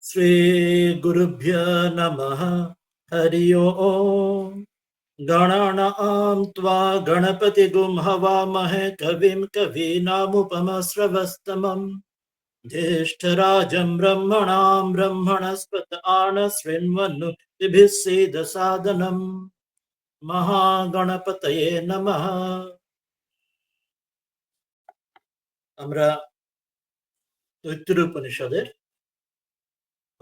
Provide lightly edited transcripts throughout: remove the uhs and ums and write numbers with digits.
श्रीगुरुभ्यो नमः। हरि ओम्। गणानां त्वा गणपतिगुं हवामहे कविं कवीनामुपमश्रवस्तमम् ज्येष्ठराजं ब्रह्मणां ब्रह्मणस्पत आनशृण्वन्नुतिभिः सीदसादनम्। महागणपतये नमः। আমরা তৈত্তির উপনিষদের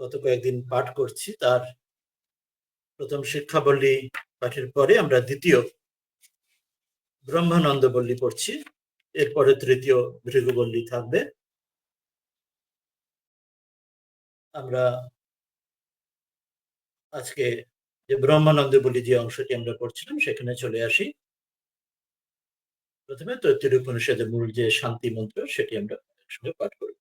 গত কয়েকদিন পাঠ করছি। তার প্রথম শিক্ষাবল্লী পাঠের পরে আমরা দ্বিতীয় ব্রহ্মানন্দবল্লী পড়ছি। এরপরে তৃতীয় ভৃগুবল্লী থাকবে। আমরা আজকে যে ব্রহ্মানন্দবল্লী যে অংশটি আমরা পড়ছিলাম সেখানে চলে আসি। প্রথমে তৈত্তির উপনিষদের মূল যে শান্তি মন্ত্র সেটি আমরা একসঙ্গে পাঠ করব।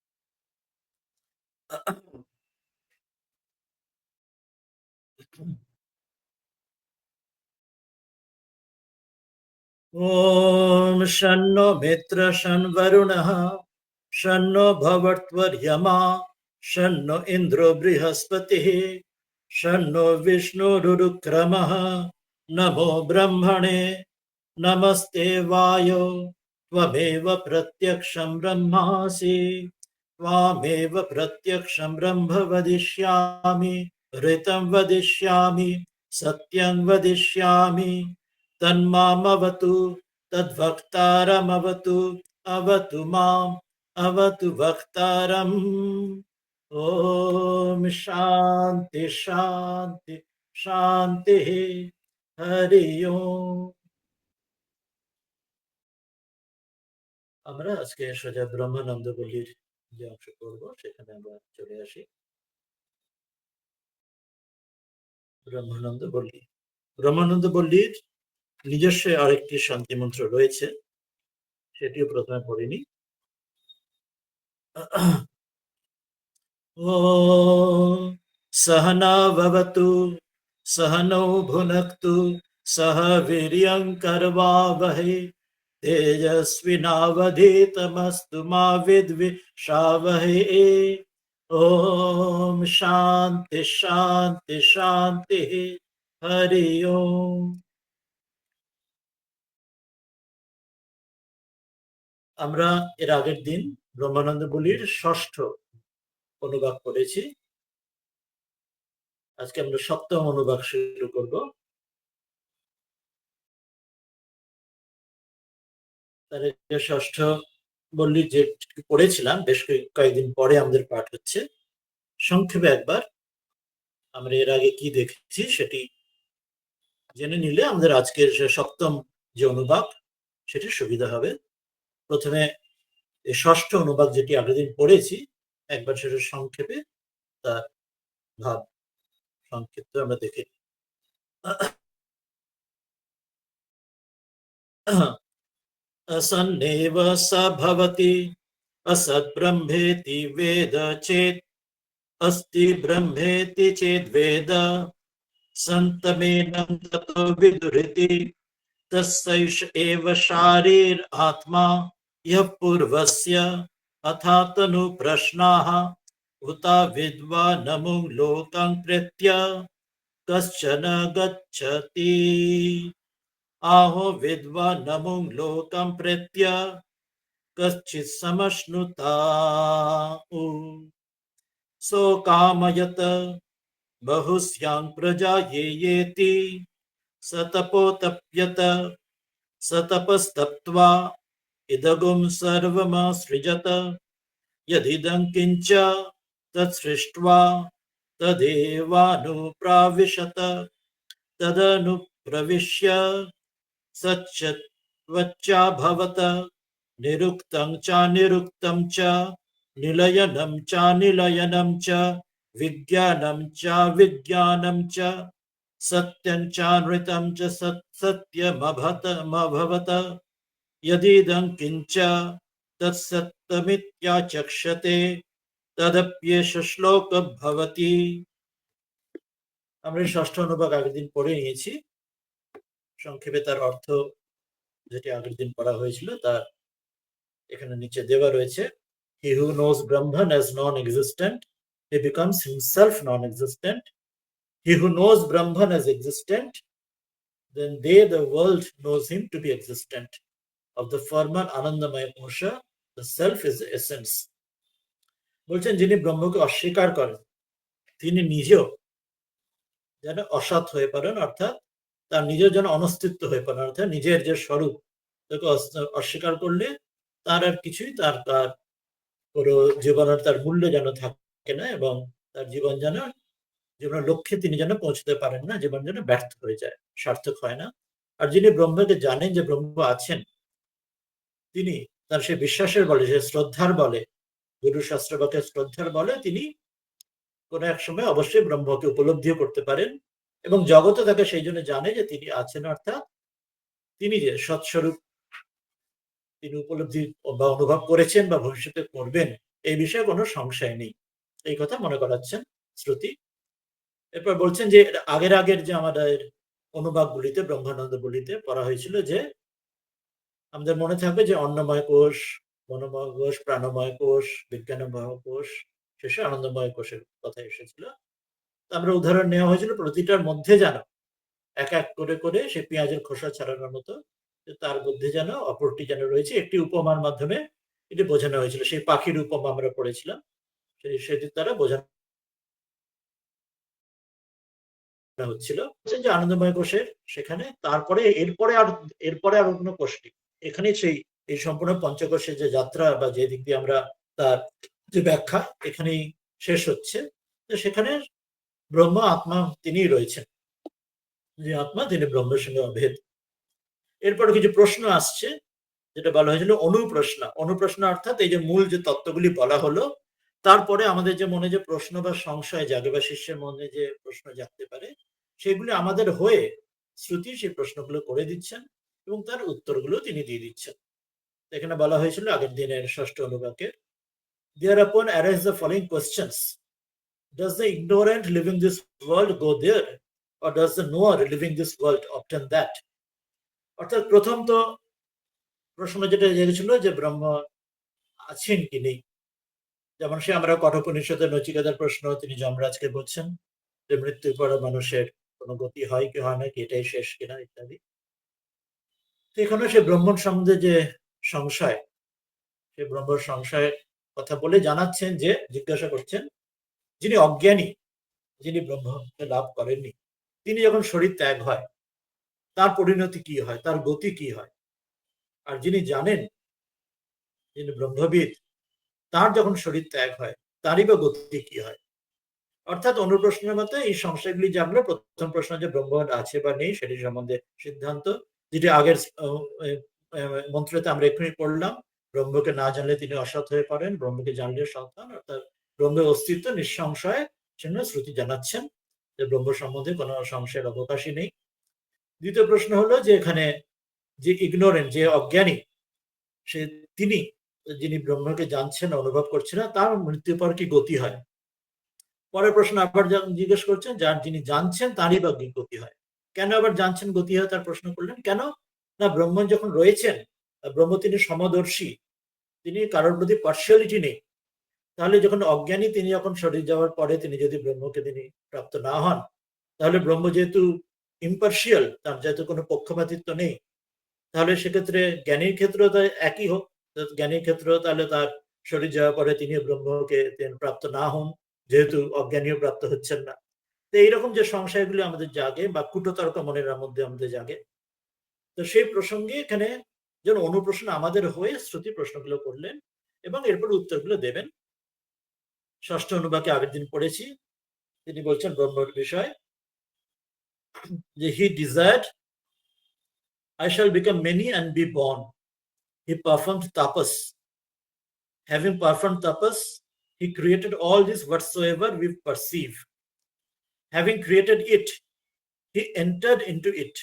ओम शन्नो मित्र शन्वरुणः शन्नो भवत्वर्यमा शन्नो इन्द्रो बृहस्पतिः शन्नो विष्णुरुक्रमः नमो ब्रह्मणे नमस्ते वायो त्वमेव प्रत्यक्षं ब्रह्मासि त्वामेव प्रत्यक्षं ब्रह्म वदिष्यामि ऋतं वदिष्यामि सत्यं वदिष्यामि तन्मामवतु तद्वक्तारमवतु अवतु माम् अवतु वक्तारम्। ओम शांति शांति शांति। हरि ओम। আমরা আজকে সোজা ব্রহ্মানন্দবল্লীর যে অংশ করব সেখানে আমরা চলে আসি। ব্রহ্মানন্দবল্লীর নিজস্ব আরেকটি শান্তি মন্ত্র রয়েছে, সেটিও প্রথমে পড়িনি। ওম सहना भवतु सहनौ भुनक्तु सह वीर्यं करवावहै तेजस्विनावधीतमस्तु मा विद्विषावहै। ओम शांति शांति शांति। हरि ओम। আমরা এর আগের দিন ব্রহ্মানন্দবল্লীর ষষ্ঠ অনুবাদ পড়েছি। আজকে আমরা সপ্তম অনুবাদ শুরু করব। তার ষষ্ঠ বল্লী যে পড়েছিলাম বেশ কয়েকদিন পরে আমাদের পাঠ হচ্ছে। সংক্ষেপে একবার আমরা এর আগে কি দেখেছি সেটি জেনে নিলে আমাদের আজকের সপ্তম যে অনুবাদ সেটি সুবিধা হবে। প্রথমে এই ষষ্ঠ অনুবাদ যেটি আগের দিন পড়েছি একবার সেটা সংক্ষেপে তার ভাব সংক্ষিপ্ত আমরা দেখে असन्नेव स भवति असत् ब्रह्मेति वेद चेत् अस्ति ब्रह्मेति चेद्वेद सन्तमेनं ततो विदुरिति तस्सैष एव शारीर आत्मा यः पूर्वस्य अथा तनु प्रश्नाः उता विद्वानमुं लोकं कृत्य कश्चन गच्छति आहो विद्वानमुं लोकं प्रेत्य कश्चित् समश्नुता सो कामयत बहुस्यां प्रजा येति स तपोतप्यत स तपस्तप्त्वा इदगुं सर्वमसृजत यदिदं किञ्च तत्सृष्ट्वा तदेवानुप्राविशत तदनुप्रविश्य सच्चत्वच्चाभवत निरुक्तं चानिरुक्तं च निलयनं चानिलयनं च विज्ञानं चाविज्ञानं च सत्यं चानृतं च सत्यमभवत यदिदं किञ्च तत्सत्यमित्याचक्षते तदप्येष श्लोक भवति। আমরা ষষ্ঠ অনুবাদ আগের দিন পড়ে নিয়েছি। সংক্ষেপে তার অর্থ যেটি আগের দিন পড়া হয়েছিল তার এখানে নিচে দেওয়া রয়েছে। He who knows Brahman as non-existent, he becomes himself non-existent. He who knows Brahman as existent, then the world knows him to be existent. Of the former Anandamaya Kosha, the self is the essence. বলছেন যিনি ব্রহ্মকে অস্বীকার করেন তিনি নিজেও যেন অসৎ হয়ে পড়েন, অর্থাৎ তার নিজের যেন অনস্তিত্ব হয়ে পড়েন, অর্থাৎ নিজের যে স্বরূপ তাকে অস্বীকার করলে তার আর কিছুই তার পুরো জীবনের তার মূল্য যেন থাকে না, এবং তার জীবনের লক্ষ্যে তিনি যেন পৌঁছতে পারেন না, জীবন যেন ব্যর্থ হয়ে যায়, সার্থক হয় না। আর যিনি ব্রহ্মকে জানেন যে ব্রহ্ম আছেন, তিনি তার সে বিশ্বাসের বলে, সে শ্রদ্ধার বলে, গুরু শাস্ত্রবাকে শ্রদ্ধার বলে তিনি কোন এক সময় অবশ্যই ব্রহ্মকে উপলব্ধিও করতে পারেন, এবং জগতে তাকে সেই জন্য জানে যে তিনি আছেন, অর্থাৎ তিনি যে সৎস্বরূপ তিনি উপলব্ধি বা অনুভব করেছেন বা ভবিষ্যতে করবেন, এই বিষয়ে কোনো সংশয় নেই। এই কথা মনে করাচ্ছেন শ্রুতি। এরপর বলছেন যে আগের যে আমাদের অনুবাদগুলিতে, ব্রহ্মানন্দ বলিতে পড়া হয়েছিল যে আমাদের মনে থাকবে যে অন্নময় কোষ, মনোময় কোষ, প্রাণময় কোষ, বিজ্ঞানময় কোষ, শেষে আনন্দময় কোষের কথা এসেছিল। আমরা উদাহরণ নেওয়া হয়েছিল প্রতিটার মধ্যে যেন এক এক করে সে পেঁয়াজের খোসা ছাড়ানোর মতো তার মধ্যে যেন অপরটি যেন রয়েছে, একটি উপমার মাধ্যমে এটি বোঝানো হয়েছিল। সেই পাখির উপমা আমরা পড়েছিলাম, সেটির দ্বারা বোঝানো হচ্ছিল যে আনন্দময় কোষের সেখানে, তারপরে এরপরে আর কোনো কোষ নেই। এখানে এই সম্পূর্ণ পঞ্চকোষের যে যাত্রা বা যে দিক দিয়ে আমরা তার যে ব্যাখ্যা এখানেই শেষ হচ্ছে। সেখানে ব্রহ্ম আত্মা তিনিই রয়েছেন, যে আত্মা তিনি ব্রহ্মের সঙ্গে অভেদ। এরপরে কিছু প্রশ্ন আসছে, যেটা বলা হয়েছিল অনুপ্রশ্ন, অর্থাৎ এই যে মূল যে তত্ত্বগুলি বলা হলো, তারপরে আমাদের যে মনে যে প্রশ্ন বা সংশয় জাগে বা শিষ্যের মনে যে প্রশ্ন জাগতে পারে, সেগুলি আমাদের হয়ে শ্রুতি সেই প্রশ্নগুলো করে দিচ্ছেন এবং তার উত্তরগুলো তিনি দিয়ে দিচ্ছেন। এখানে বলা হয়েছিল আগের দিনের ষষ্ঠ অনুবাকে, thereupon arise the following questions: does the ignorant living this world go there, or does the knower living this world obtain that? অর্থাৎ প্রথম তো প্রশ্ন যেটা জেগেছিল যে ব্রহ্ম আছেন কি নেই, যেমন সে আমরা কঠোপনিষদের নচিকেতার প্রশ্ন তিনি যমরাজকে বলছেন যে মৃত্যুর পরে মানুষের কোনো গতি হয় কি হয় না, কি এটাই শেষ কিনা ইত্যাদি। এখানে সে ব্রহ্মণ সম্বন্ধে যে সংশয়, সে ব্রহ্মর সংশয়ের কথা বলে জানাচ্ছেন যে জিজ্ঞাসা করছেন যিনি অজ্ঞানী, যিনি ব্রহ্মকে লাভ করেননি, তিনি যখন শরীর ত্যাগ হয় তার পরিণতি কি হয়, তার গতি কি হয়। আর যিনি জানেন, যিনি ব্রহ্মবিদ, তার যখন শরীর ত্যাগ হয় তারই বা গতি কি হয়। অর্থাৎ অনুপ্রশ্নের মতো এই সংশয়গুলি জানলে প্রথম প্রশ্ন যে ব্রহ্ম আছে বা নেই সেটি সম্বন্ধে সিদ্ধান্ত, যেটি আগের মন্ত্রতে আমরা এক্ষুনি পড়লাম, ব্রহ্মকে না জানলে তিনি অসৎ হয়ে পড়েন, ব্রহ্মকে জানলে সৎ হন, অর্থাৎ ব্রহ্মের অস্তিত্ব নিঃসংশয় সেজন্য শ্রুতি জানাচ্ছেন যে ব্রহ্ম সম্বন্ধে কোনো সংশয়ের অবকাশই নেই। দ্বিতীয় প্রশ্ন হলো যে এখানে যে ইগনোরেন্ট, যে অজ্ঞানী, তিনি যিনি ব্রহ্মকে জানছেন অনুভব করছেন না, তার মৃত্যুর পর কি গতি হয়। পরের প্রশ্ন আবার জিজ্ঞেস করছেন যিনি জানছেন তারই বা গতি হয়। কেন আবার জানছেন গতি হয় তার প্রশ্ন করলেন, কেন না ব্রহ্ম যখন রয়েছেন, ব্রহ্ম তিনি সমদর্শী, তিনি কারোর প্রতি পার্সিয়ালিটি নেই। তাহলে যখন অজ্ঞানী তিনি যখন শরীর যাওয়ার পরে তিনি যদি ব্রহ্মকে তিনি প্রাপ্ত না হন, তাহলে ব্রহ্ম যেহেতু ইম্পার্সিয়াল, তার যেহেতু কোনো পক্ষপাতিত্ব নেই, তাহলে সেক্ষেত্রে জ্ঞানীর ক্ষেত্রেও তাই একই হোক, জ্ঞানীর ক্ষেত্রেও তাহলে তার শরীর যাওয়ার পরে তিনি ব্রহ্মকে প্রাপ্ত না হন, যেহেতু অজ্ঞানীও প্রাপ্ত হচ্ছেন না। তো এইরকম যে সংশয়গুলি আমাদের জাগে বা কুটতর্ক মনের মধ্যে আমাদের জাগে, তো সেই প্রসঙ্গে এখানে যেন অনুপ্রশ্ন আমাদের হয়ে শ্রুতি প্রশ্নগুলো করলেন এবং এরপর উত্তরগুলো দেবেন। ষষ্ঠ অনুবাকে আগের দিন পড়েছি, তিনি বলছেন ব্রহ্মর বিষয় যে he desired I shall become many and be born. He performed tapas. Having performed tapas, he created all this whatsoever we perceive. Having created it, he entered into it.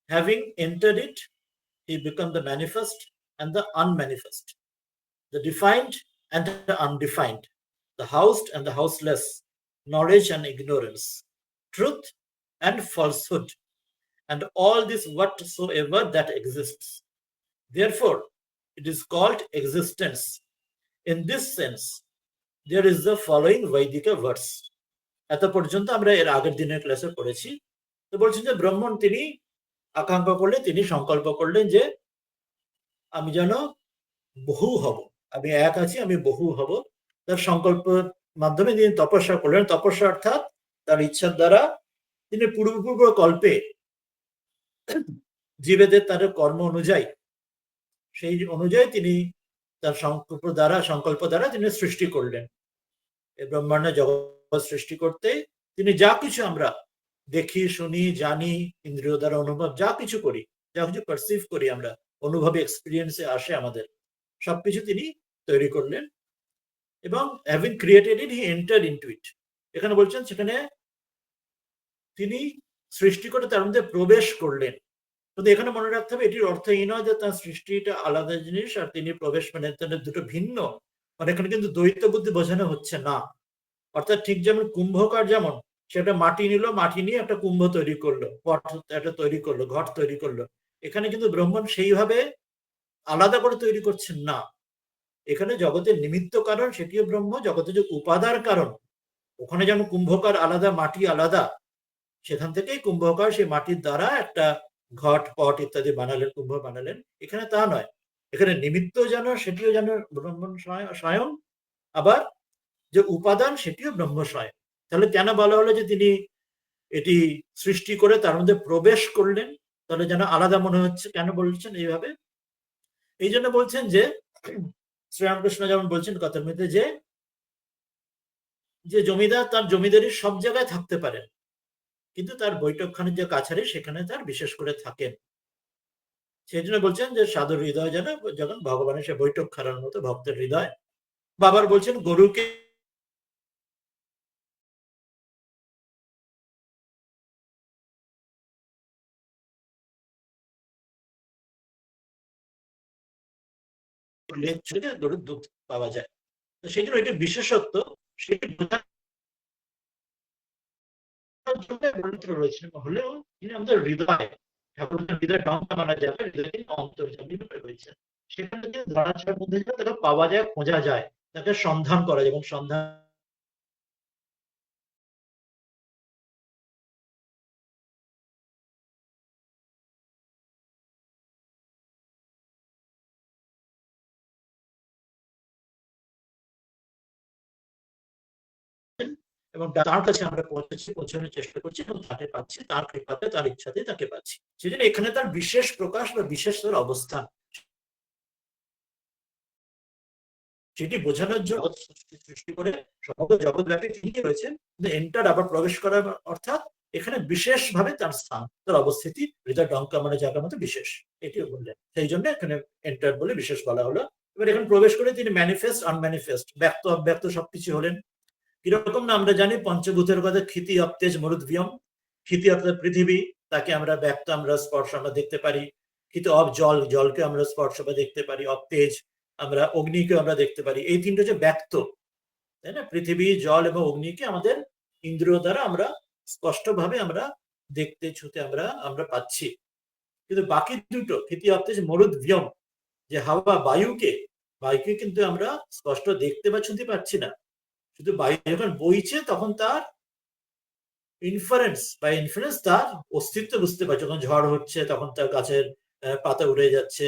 Having entered it, he became the manifest and the unmanifest, the defined and the undefined, the housed and the houseless, knowledge and ignorance, truth and falsehood, and all this whatsoever that exists. Therefore, it is called existence. In this sense, there is the following Vaidika verse. এত পর্যন্ত আমরা এর আগের দিনের ক্লাসে পড়েছি। তো বলছেন যে ব্রাহ্মণ তিনি আকাঙ্ক্ষা করলেন, তিনি সংকল্প করলেন যে আমি যেন বহু হব, আমি এক আছি, আমি বহু হব। তার সংকল্পের মাধ্যমে তিনি তপস্যা করলেন। তপস্যা অর্থাৎ তার ইচ্ছার দ্বারা তিনি পূর্ব কল্পে জীবেদের তাদের কর্ম অনুযায়ী, সেই অনুযায়ী তিনি তার সংকল্প দ্বারা তিনি সৃষ্টি করলেন। এই ব্রহ্মাণ্ড জগৎ সৃষ্টি করতে তিনি যা কিছু আমরা দেখি, শুনি, জানি, ইন্দ্রিয় দ্বারা অনুভব যা কিছু করি, যা কিছু পারসিভ করি আমরা, অনুভবে এক্সপিরিয়েন্সে আসে আমাদের, সবকিছু তিনি তৈরি করলেন। এবং having created it he entered into ইট। এখানে বলছেন সেখানে তিনি সৃষ্টি করে তার মধ্যে প্রবেশ করলেন। কিন্তু এখানে মনে রাখতে হবে এটির অর্থ এই নয় যে তার সৃষ্টিটা আলাদা জিনিস আর তিনি প্রবেশ মানে দুটো ভিন্ন, মানে এখানে কিন্তু দ্বৈত বুদ্ধি বোঝানো হচ্ছে না। অর্থাৎ ঠিক যেমন কুম্ভকার যেমন সেটা মাটি নিল, মাটি নিয়ে একটা কুম্ভ তৈরি করলো, পট একটা তৈরি করলো, ঘট তৈরি করলো। এখানে কিন্তু ব্রহ্মণ সেইভাবে আলাদা করে তৈরি করছেন না। এখানে জগতের নিমিত্ত কারণ সেটিও ব্রহ্ম, জগতের যে উপাদার কারণ, ওখানে যেমন কুম্ভকার আলাদা, মাটি আলাদা, সেখান থেকেই কুম্ভকার সেই মাটির দ্বারা একটা ঘট, পট ইত্যাদি বানালেন, কুম্ভ বানালেন। এখানে তা নয়, এখানে নিমিত্ত যেন সেটিও যেন ব্রহ্মণ স্বয়ং, আবার যে উপাদান সেটিও ব্রহ্ম স্বয়ং। তাহলে কেন বলা হলো যে তিনি এটি সৃষ্টি করে তার মধ্যে প্রবেশ করলেন? তাহলে যেন আলাদা মনে হচ্ছে, কেন বলছেন এইভাবে? এই জন্য বলছেন যে শ্রীরামকৃষ্ণ যেমন বলছেন কথার মধ্যে যে জমিদার তার জমিদারির সব জায়গায় থাকতে পারেন, কিন্তু তার বৈঠকখানির যে কাছারি সেখানে তার বিশেষ করে থাকেন। সেই জন্য বলছেন যে সাধুর হৃদয় যেন যখন ভগবানের সে বৈঠক খানার মতো ভক্তের হৃদয়। বাবার বলছেন গরুকে গরুর দুধ পাওয়া যায়। তো সেই জন্য এটা বিশেষত্ব, সেটি রয়েছে হলেও তিনি আমাদের হৃদয়, ঠাকুরের হৃদয় ডঙ্কা মানা যাবে, হৃদয় অন্তর্যামী রয়েছে। সেখানে যে ধরাছাড়ার মধ্যে তাকে পাওয়া যায়, খোঁজা যায়, তাকে সন্ধান করা যায়, এবং সন্ধান এবং তার কাছে আমরা পৌঁছানোর চেষ্টা করছি এবং তাকে পাচ্ছি, তার কৃপাতে, তার ইচ্ছাতে তাকে পাচ্ছি। সেজন্য এখানে তার বিশেষ প্রকাশ বা বিশেষ তার অবস্থান, সেটি বোঝানোর জন্য সৃষ্টি করে সমগ্র জগৎব্যাপী তিনি রয়েছেন, কিন্তু এন্টার আবার প্রবেশ করার অর্থাৎ এখানে বিশেষভাবে তার স্থান, তার অবস্থিতি হৃদয় ডঙ্কা মানে জায়গার মতো বিশেষ, এটিও বললেন। সেই জন্য এখানে এন্টার বলে বিশেষ বলা হলো। এবার এখানে প্রবেশ করে তিনি ম্যানিফেস্ট, আনম্যানিফেস্ট, ব্যক্ত অব্যক্ত সবকিছু হলেন। কিরকম না আমরা জানি পঞ্চভূতের কথা, ক্ষিতি অপ্তেজ মরুদ্ভিয়ম। ক্ষিতি অর্থাৎ পৃথিবী, তাকে আমরা ব্যক্ত, আমরা স্পর্শ আমরা দেখতে পারি। কিন্তু অব জল, জলকে আমরা স্পর্শ বা দেখতে পারি। অপ্তেজ আমরা অগ্নিকে আমরা দেখতে পারি। এই তিনটে হচ্ছে ব্যক্ত, তাই না? পৃথিবী, জল এবং অগ্নিকে আমাদের ইন্দ্রিয় দ্বারা আমরা স্পষ্টভাবে আমরা দেখতে, ছুতে আমরা আমরা পাচ্ছি। কিন্তু বাকি দুটো ক্ষিতি অপ্তেজ মরুদ্ভিয়ম, যে হাওয়া, বায়ুকে কিন্তু আমরা স্পষ্ট দেখতে বা ছুঁতে পাচ্ছি না। শুধু বায়ু যখন বইছে তখন তার ইনফ্লুয়েন্স তার অস্তিত্ব বুঝতে পারছে। যখন ঝড় হচ্ছে তখন তার গাছের পাতা উড়ে যাচ্ছে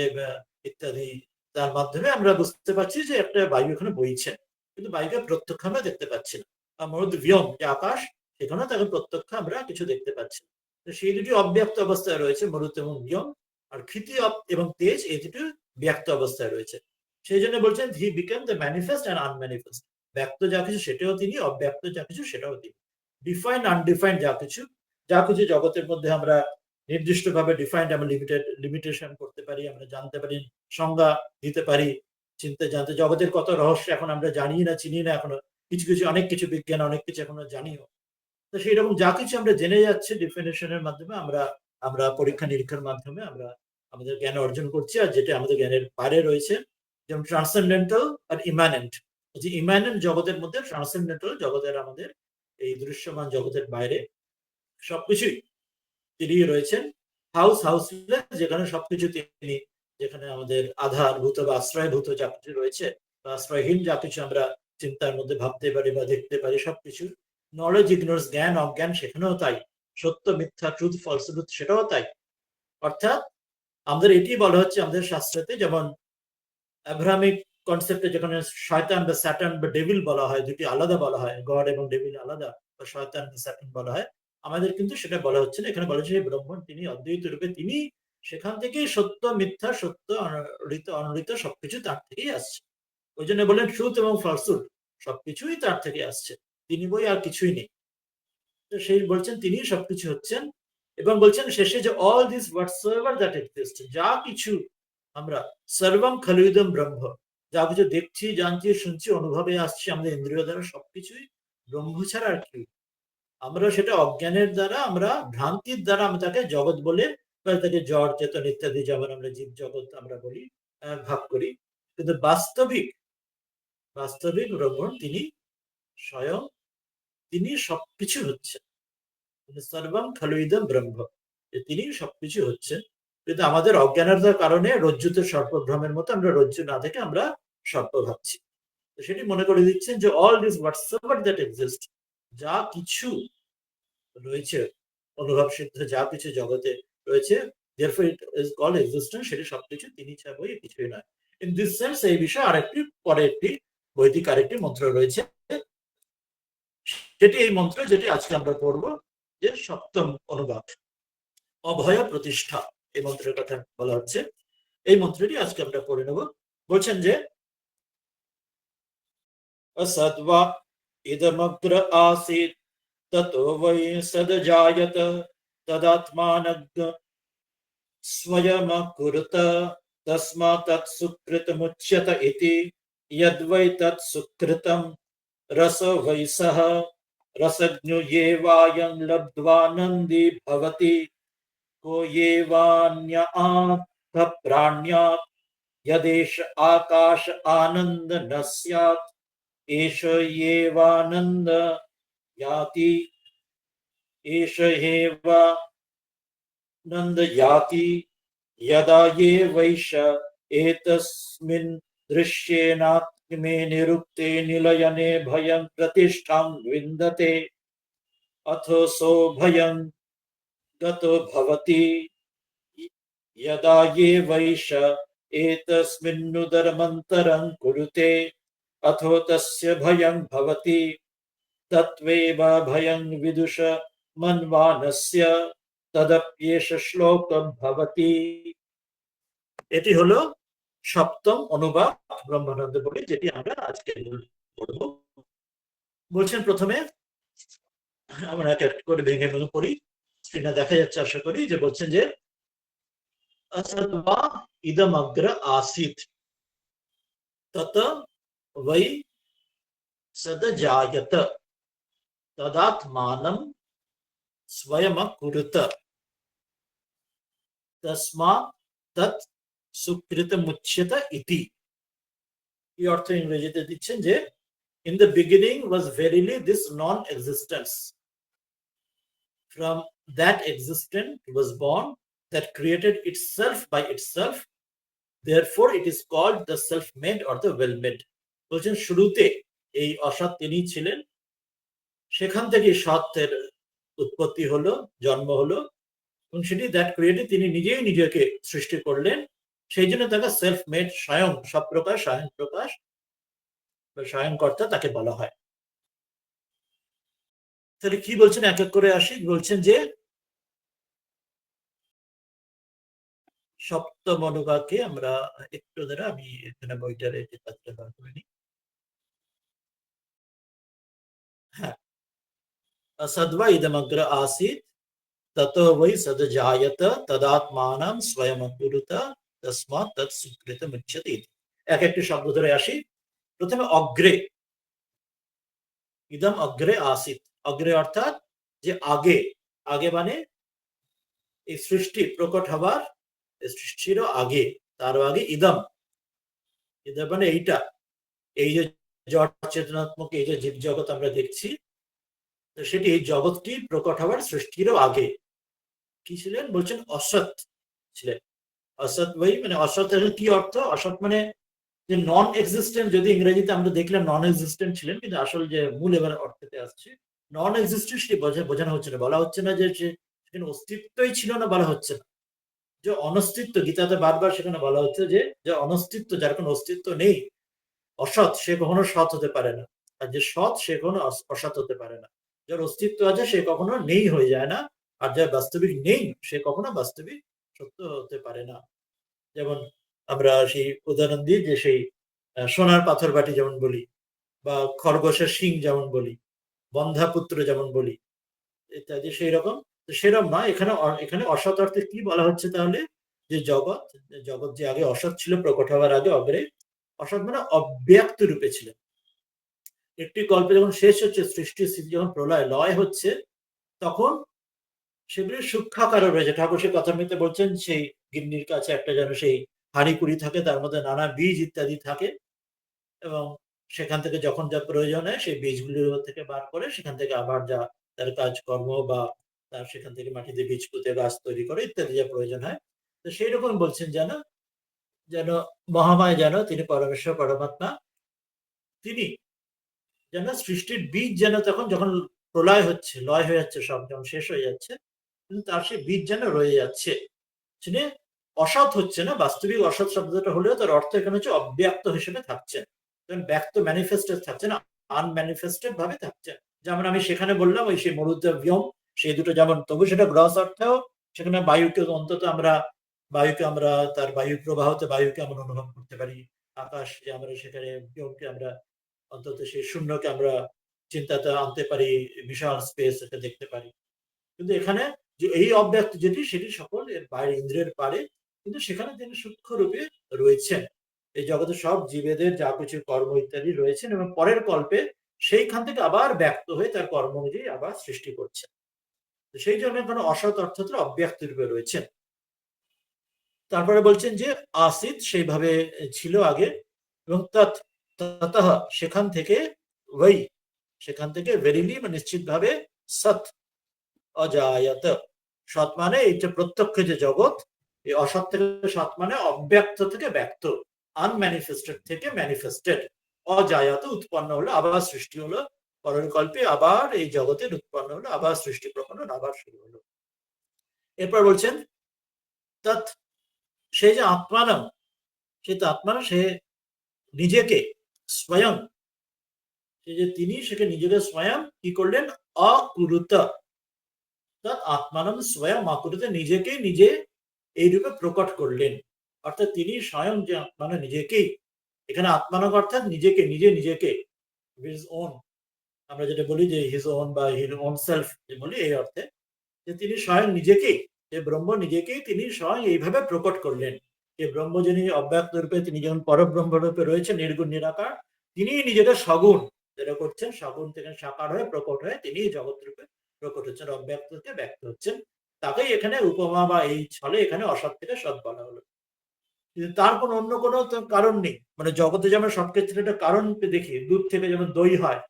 ইত্যাদি, তার মাধ্যমে আমরা বুঝতে পারছি যে একটা বায়ু এখানে বইছে, কিন্তু বায়ুকে প্রত্যক্ষ আমরা দেখতে পাচ্ছি না। আর মরুদ্ভিয়ম যে আকাশ, সেখানে তাকে প্রত্যক্ষ আমরা কিছু দেখতে পাচ্ছি। তো সেই দুটি অব্যক্ত অবস্থায় রয়েছে, মরুত এবং ভিয়ম। আর ক্ষিতি এবং তেজ, এই দুটি ব্যক্ত অবস্থায় রয়েছে। সেই জন্য বলছেন he became the manifest and unmanifest. ব্যক্ত যা কিছু সেটাও তিনি, অব্যক্ত যা কিছু সেটাও তিনি। ডিফাইন্ড আনডিফাইন্ড যা কিছু জগতের মধ্যে আমরা নির্দিষ্টভাবে ডিফাইন্ড, আমরা লিমিটেশন করতে পারি, আমরা জানতে পারি, সংজ্ঞা দিতে পারি, চিনতে জানতে। জগতের কত রহস্য এখন আমরা জানি না, চিনি না এখনো, কিছু কিছু অনেক কিছু বিজ্ঞান অনেক কিছু এখনো জানিও। তো সেই রকম যা কিছু আমরা জেনে যাচ্ছি ডিফিনেশনের মাধ্যমে, আমরা আমরা পরীক্ষা নিরীক্ষার মাধ্যমে আমরা আমাদের জ্ঞান অর্জন করছি। আর যেটা আমাদের জ্ঞানের পারে রয়েছে, যেমন ট্রান্সেন্ডেন্টাল আর ইমানেন্ট। যে ইমানেন্ট জগতের মধ্যে, ট্রান্সেন্ডেন্টাল জগতের আমাদের এই দৃশ্যমান জগতের বাইরে সবকিছুই তিনি রয়েছেন। হাউসলেস, যেখানে সবকিছু তিনি, যেখানে আমাদের আধারভূত বা আশ্রয়ভূত যা কিছু রয়েছে, বা আশ্রয়হীন যা কিছু আমরা চিন্তার মধ্যে ভাবতে পারি বা দেখতে পারি সবকিছু। নলেজ ইগনোরস, জ্ঞান অজ্ঞান সেখানেও তাই। সত্য মিথ্যা, ট্রুথ ফলসুথ সেটাও তাই। অর্থাৎ আমাদের এটি বলা হচ্ছে আমাদের শাস্ত্রতে, যেমন অ্যাব্রাহামিক কনসেপ্টে যেখানে শয়তান বা স্যাটান বা ডেভিল বলা হয়, দুটি আলাদা বলা হয়, গড এবং ডেভিল আলাদা, বা শয়তান বা স্যাটান বলা হয়। আমাদের কিন্তু সেটা বলা হচ্ছে না, এখানে বলা হচ্ছে ব্রহ্মণ তিনি অদ্বৈত রূপে, তিনি সেখান থেকেই সত্য মিথ্যা, সত্য অনৃত অনৃত সবকিছু তার থেকেই আসছে। ওই জন্য বলেন ট্রুথ এবং ফলসুথ সবকিছুই তার থেকে আসছে, তিনি বই আর কিছুই নেই। তো সেই বলছেন তিনি সবকিছু হচ্ছেন, এবং বলছেন শেষে যে অল দিস হোয়াটসএভার দ্যাট এক্সিস্ট, যা কিছু আমরা সর্বম খলুইদম ব্রহ্ম, যা কিছু দেখছি, জানছি, শুনছি, অনুভবে আসছি আমাদের ইন্দ্রিয় দ্বারা, সবকিছুই ব্রহ্ম ছাড়া আর কি। আমরা সেটা অজ্ঞানের দ্বারা, আমরা ভ্রান্তির দ্বারা আমরা তাকে জগৎ বলে, বা তাকে জড় চেতন ইত্যাদি যেমন আমরা জীব জগৎ আমরা বলি, ভাগ করি। কিন্তু বাস্তবিক বাস্তবিক ব্রহ্ম তিনি স্বয়ং, তিনি সবকিছু হচ্ছে, সর্বম খলুইদম ব্রহ্ম, তিনি সবকিছু হচ্ছে। কিন্তু আমাদের অজ্ঞানতার কারণে রজ্জুতে সর্পভ্রমের মতো আমরা রজ্জু না থেকে আমরা সর্প ভাবছি। তো সেটি মনে করে দিচ্ছেন যে অল দিস হোয়াটসএভার দ্যাট এক্সিস্ট, যা কিছু রয়েছে অনুভব সিদ্ধ, যা কিছু জগতে রয়েছে, therefore it is called existence, সেটি সবকিছু তিনি ছাড়া বই কিছুই নয়। ইন দিস সেন্স এই বিষয়ে আরেকটি পরে একটি বৈদিক আরেকটি মন্ত্র রয়েছে, সেটি এই মন্ত্র যেটি আজকে আমরা পড়ব, যে সপ্তম অনুবাদ অভয় প্রতিষ্ঠা, এই মন্ত্রের কথা বলা হচ্ছে। এই মন্ত্রটি আজকে আমরা পড়ে নেব। বলছেন যে অসদ্বা ইদমগ্র আসিত ততো বৈ সদজায়ত তদাত্মানজ্ঞ स्वयमकुरुत तस्मात् तत् सुकृतमुच्यत इति यद्वै तत् सुकृतं रसो वै सः रसज्ञो ये वायं लब्ध्वानन्दी भवति को ये वान्यात् प्राण्यात् यदेष आकाश आनन्द न स्यात् एष एवानन्द याति एष एव नन्द याति यदा ये वैश एतस्मिन् दृश्येनात्मे निरुक्ते निलयने भयं प्रतिष्ठां विन्दते अथो सो भयं गतो भवति यदा ये वैश एतस्मिन्नुदरमन्तरं कुरुते अथो तस्य भयं भवति तत्त्वेव भयं विदुष मन्वानस्य তদপ্যেষ শ্লোকম ভবতি। এটি হলো সপ্তম অনুবাদ ব্রহ্মানন্দ বলে, যেটি আমরা আজকে পড়ব। বলছেন প্রথমে আমরা এক এক করে ভেঙে ভেঙে পড়ি, স্ক্রিনে দেখা যাচ্ছে আশা করি, যে বলছেন যে असद्वा इदमग्र आसीत् तत वै सदजायत तदात्मानं स्वयमकुरुत तस्मात् तत् সুকৃতমুচ্যত ইতি। এই অর্থ ইংরেজিতে দিচ্ছেন যে in the beginning was verily this non-existence, from that existence was born, that created itself by itself, therefore it is called the self-made or the well-made। বলছেন শুরুতে এই অসৎ তিনি ছিলেন, সেখান থেকে সত্যের উৎপত্তি হলো, জন্ম হলো, এবং সেটি দ্যাট ক্রিয়েটেড, তিনি নিজেই নিজেকে সৃষ্টি করলেন, সেই জন্য তাকে সেলফ মেড, স্বয়ং সপ্রকাশ, স্বয়ং প্রকাশ বা স্বয়ংকর্তা তাকে বলা হয়। তাহলে কি বলছেন এক এক করে আসি। বলছেন যে সপ্তম অনুবাদকে আমরা একটু ধরে, আমি এখানে বইটার যে কাজটা বার করে নিই। হ্যাঁ, সদ্বা ইদমগ্র আসিত ততো বৈ সদজায়ত তদাত্মানাম স্বয়মকুরুত তস্মাৎ তৎ সুকৃতমুচ্যতে ইতি। এক একটি শব্দ ধরে আসি। প্রথমে অগ্রে, ইদম অগ্রে আসিত। অগ্রে অর্থাৎ যে আগে, আগে মানে এই সৃষ্টি প্রকট হবার, সৃষ্টিরও আগে, তারও আগে ইদম, ইদম মানে এইটা, এই যে জড় চেতনাত্মক এই যে জীব জগৎ আমরা দেখছি, সেটি এই জগৎটি প্রকট হবার সৃষ্টিরও আগে কি ছিলেন? বলছেন অসৎ ছিলেন। অসৎ বই মানে অসৎ কি অর্থ? অসৎ মানে যে নন এক্সিস্টেন্ট, যদি ইংরেজিতে আমরা দেখলাম নন এক্সিস্টেন্ট ছিলেন, কিন্তু আসল যে মূল এবার অর্থে আসছে নন এক্সিস্টেন্ট, সেটি বোঝানো হচ্ছে না, বলা হচ্ছে না যে সেখানে অস্তিত্বই ছিল না, বলা হচ্ছে না যে অনস্তিত্ব, গীতাতে বারবার সেখানে বলা হচ্ছে যে অনস্তিত্ব, যার কোনো অস্তিত্ব নেই, অসৎ, সে কখনো সৎ হতে পারে না, আর যে সৎ সে কখনো অসৎ হতে পারে না, যার অস্তিত্ব আছে সে কখনো নেই হয়ে যায় না, আর যার বাস্তবিক নেই সে কখনো বাস্তবিক সত্য হতে পারে না। যেমন আমরা সেই উদাহরণ দিই যে সেই সোনার পাথর বাটি যেমন বলি, বা খরগোশের শিং যেমন বলি, বন্ধাপুত্র যেমন বলি ইত্যাদি, সেই রকম। সেরকম নয়, এখানে এখানে অসৎ অর্থে কি বলা হচ্ছে তাহলে, যে জগৎ, জগৎ যে আগে অসৎ ছিল, প্রকট হওয়ার আগে অগ্রে অসৎ মানে অব্যক্ত রূপে ছিল। একটি গল্প যখন শেষ হচ্ছে, সৃষ্টির স্থিতি যখন প্রলয় লয় হচ্ছে, তখন সেগুলি সূক্ষ্মাকারে রয়েছে। ঠাকুর সে কথা মিতে বলছেন, সেই গিন্নির কাছে একটা যেন সেই হাঁড়ি কুড়ি থাকে, তার মধ্যে নানা বীজ ইত্যাদি থাকে, এবং সেখান থেকে যখন যা প্রয়োজন হয় সেই বীজগুলির থেকে বার করে সেখান থেকে আবার যা তার কাজকর্ম বা তার সেখান থেকে মাটিতে বীজ পুঁতে গাছ তৈরি করে ইত্যাদি যা প্রয়োজন হয়। তো সেই রকম বলছেন যেন যেন মহামায়, যেন তিনি পরমেশ্বর পরমাত্মা, তিনি যেন সৃষ্টির বীজ যেন তখন যখন প্রলয় হচ্ছে, লয় হয়ে যাচ্ছে, সব যখন শেষ হয়ে যাচ্ছে, কিন্তু তার সেই বীজ যেন রয়ে যাচ্ছে, তিনি অসৎ হচ্ছে না। বাস্তবিক অসৎ শব্দটা হলেও তার অর্থ এখানে হচ্ছে অব্যক্ত হিসেবে থাকছে, ব্যক্ত ম্যানিফেস্টেড থাকছে না, আনম্যানিফেস্টেড ভাবে থাকছে। যেমন আমি সেখানে বললাম ওই সেই মরুদ্র ব্যোম, সেই দুটো যেমন, তবু সেটা গ্রস অর্থেও সেখানে বায়ুকে অন্তত আমরা, বায়ুকে আমরা তার বায়ু প্রবাহতে বায়ুকে আমরা অনুভব করতে পারি, আকাশ যে আমরা সেখানে ব্যোমকে আমরা অন্তত সেই শূন্যকে আমরা চিন্তাতে আনতে পারি, বিশাল স্পেস এটা দেখতে পারি। কিন্তু এখানে যে এই অব্যক্ত যেটি, সেটি সকল এর বাইরে, ইন্দ্রের পারে, কিন্তু সেখানে তিনি সূক্ষ্ম রূপে রয়েছেন। এই জগতে সব জীবেদের যা কিছু কর্ম ইত্যাদি রয়েছেন, এবং পরের কল্পে সেইখান থেকে আবার ব্যক্ত হয়ে তার কর্ম অনুযায়ী আবার সৃষ্টি করছেন। সেই জন্য এখানে অসৎ অর্থাৎ অব্যক্ত রূপে রয়েছেন। তারপরে বলছেন যে আসিত, সেইভাবে ছিল আগে, এবং ততঃ সেখান থেকে, ওই সেখান থেকে ভেরিলি বা নিশ্চিত ভাবে, সৎ অজায়ত, সৎ মানে এই যে প্রত্যক্ষ যে জগৎ, এই অসৎ থেকে সৎ মানে অব্যক্ত থেকে ব্যক্ত, আনম্যানিফেস্টেড থেকে ম্যানিফেস্টেড, অজায়ত উৎপন্ন হলো, আবার সৃষ্টি হলো, পরের কল্পে আবার এই জগতের উৎপন্ন হলো, আবার সৃষ্টি প্রকরণ আবার শুরু হলো। এরপর বলছেন তৎ, সেই যে আত্মানম, সেই তো আত্মা, সে নিজেকে স্বয়ং, সে যে তিনি সেকে নিজেকে স্বয়ং কি করলেন, অকুরুত, আত্মানম স্বয়ং অকুরুতে, নিজেকে নিজে এই রূপে প্রকট করলেন। অর্থাৎ তিনি স্বয়ং যে আত্মানা, নিজেকেই, এখানে আত্মানক অর্থাৎ নিজেকে, নিজে নিজেকে, হিজ ওন, আমরা যেটা বলি যে হিজ ওন বা হিজ ওন সেলফ যে বলি, এই অর্থে যে তিনি স্বয়ং নিজেকেই, যে ব্রহ্ম নিজেকেই তিনি স্বয়ং এইভাবে প্রকট করলেন। যে ব্রহ্ম যিনি অব্যক্ত রূপে, তিনি যখন পরব্রহ্ম রূপে রয়েছেন, নির্গুণ নিরাকার, তিনি নিজেকে সগুণ যেটা করছেন, সগুণ থেকে সাকার হয়ে প্রকট হয়ে তিনি জগৎ রূপে প্রকট হচ্ছেন, অব্যক্ত থেকে ব্যক্ত হচ্ছেন। তাকেই এখানে উপমা বা এই ছলে এখানে অসৎ থেকে সৎ বলা হলো। কিন্তু তার কোনো অন্য কোনো কারণ নেই। মানে জগতে যেমন সব ক্ষেত্রে একটা কারণ দেখি, দুধ থেকে যেমন দই হয়,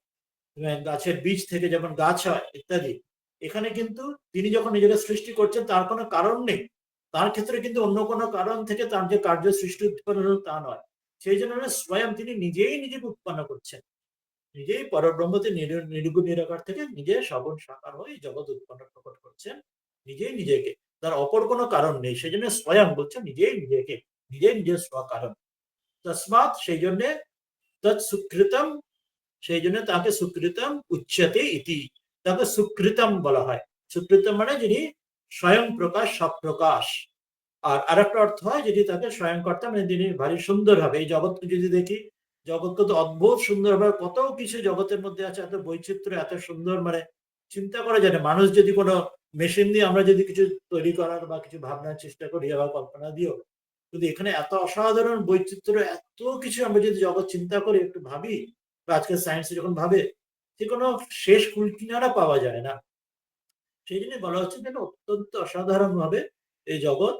গাছের বীজ থেকে যেমন গাছ হয় ইত্যাদি, এখানে কিন্তু তিনি যখন নিজেকে সৃষ্টি করছেন তার কোনো কারণ নেই। তার ক্ষেত্রে কিন্তু অন্য কোনো কারণ থেকে তার যে কার্য সৃষ্টি উৎপন্ন হলো তা নয়। সেই জন্য স্বয়ং তিনি নিজেই নিজেকে উৎপন্ন করছেন, নিজেই পরব্রহ্মতে নির্গুণ নিরাকার থেকে নিজে সগুণ সাকার হয়ে জগৎ উৎপন্ন প্রকট করছেন, নিজেই নিজেকে, তার অপর কোনো কারণ নেই। সেই জন্য স্বয়ং বলছে নিজেই নিজেকে, নিজেই নিজের স্বকারণ। তসমাৎ, সেই জন্যে তৎ সুকৃতম, সেই জন্য তাকে সুকৃতম উচ্চতে ইতি, তাকে সুকৃতম বলা হয়। সুকৃতম মানে যিনি স্বয়ং প্রকাশ, সপ্রকাশ। আর আরেকটা অর্থ হয় যদি তাকে স্বয়ংকর্তা, মানে তিনি ভারী সুন্দর হবে। এই জগৎকে যদি দেখি, জগৎ কত অদ্ভুত সুন্দর হবে, কত কিছু জগতের মধ্যে আছে, এত বৈচিত্র্য, এত সুন্দর, মানে চিন্তা করা যায় না। মানুষ যদি কোনো মেশিন দিয়ে আমরা যদি কিছু তৈরি করার বা কিছু ভাবনার চেষ্টা করি বা কল্পনা দিও, কিন্তু এখানে এত অসাধারণ বৈচিত্র্য, এত কিছু আমরা যদি জগৎ চিন্তা করি, একটু ভাবি, বা আজকে সায়েন্স যখন ভাবে, যে কোনো শেষ কুল কিনারা পাওয়া যায় না। সেই জন্য বলা হচ্ছে যেন অত্যন্ত অসাধারণ ভাবে এই জগৎ,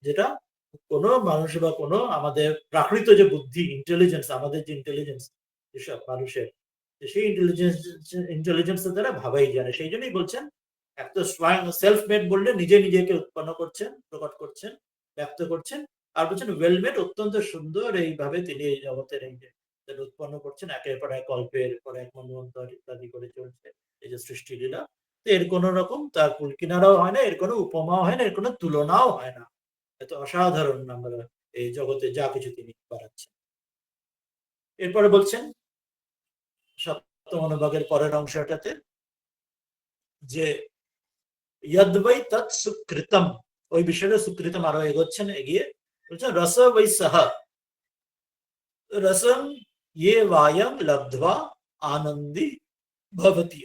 যেটা কোনো মানুষ বা কোনো আমাদের প্রাকৃত যে বুদ্ধি, ইন্টেলিজেন্স, আমাদের যে ইন্টেলিজেন্স যেসব মানুষের, সেই ইন্টেলিজেন্সের দ্বারা ভাবাই যায় না। সেই জন্যই বলছেন, একটা স্বয়ং সেলফ মেড বললে নিজে নিজেকে উৎপন্ন করছেন, প্রকট করছেন, ব্যক্ত করছেন, আর বলছেন ওয়েলমেড, অত্যন্ত সুন্দর এইভাবে তিনি এই জগতের এই যে উৎপন্ন করছেন, একের পর এক কল্পের পর এক মন্বন্তর ইত্যাদি করে চলছে এই যে সৃষ্টি লীলা। এর কোন রকম তার কুল কিনারাও হয় না, এর কোনো উপমাও হয় না, এর কোনো তুলনাও হয় না। এত অসাধারণ আমরা এই জগতে যা কিছু তিনি বাড়াচ্ছেন। এরপরে বলছেন সপ্তম অনুভাগের পরের অংশটাতে যে यद्वै तत् सुकृतम, ওই বিষয়ে সুকৃতম আরো এগোচ্ছেন, এগিয়ে বলছেন রস বৈ সহ রসম ये वायम लब्ध्वा आनंदी भवति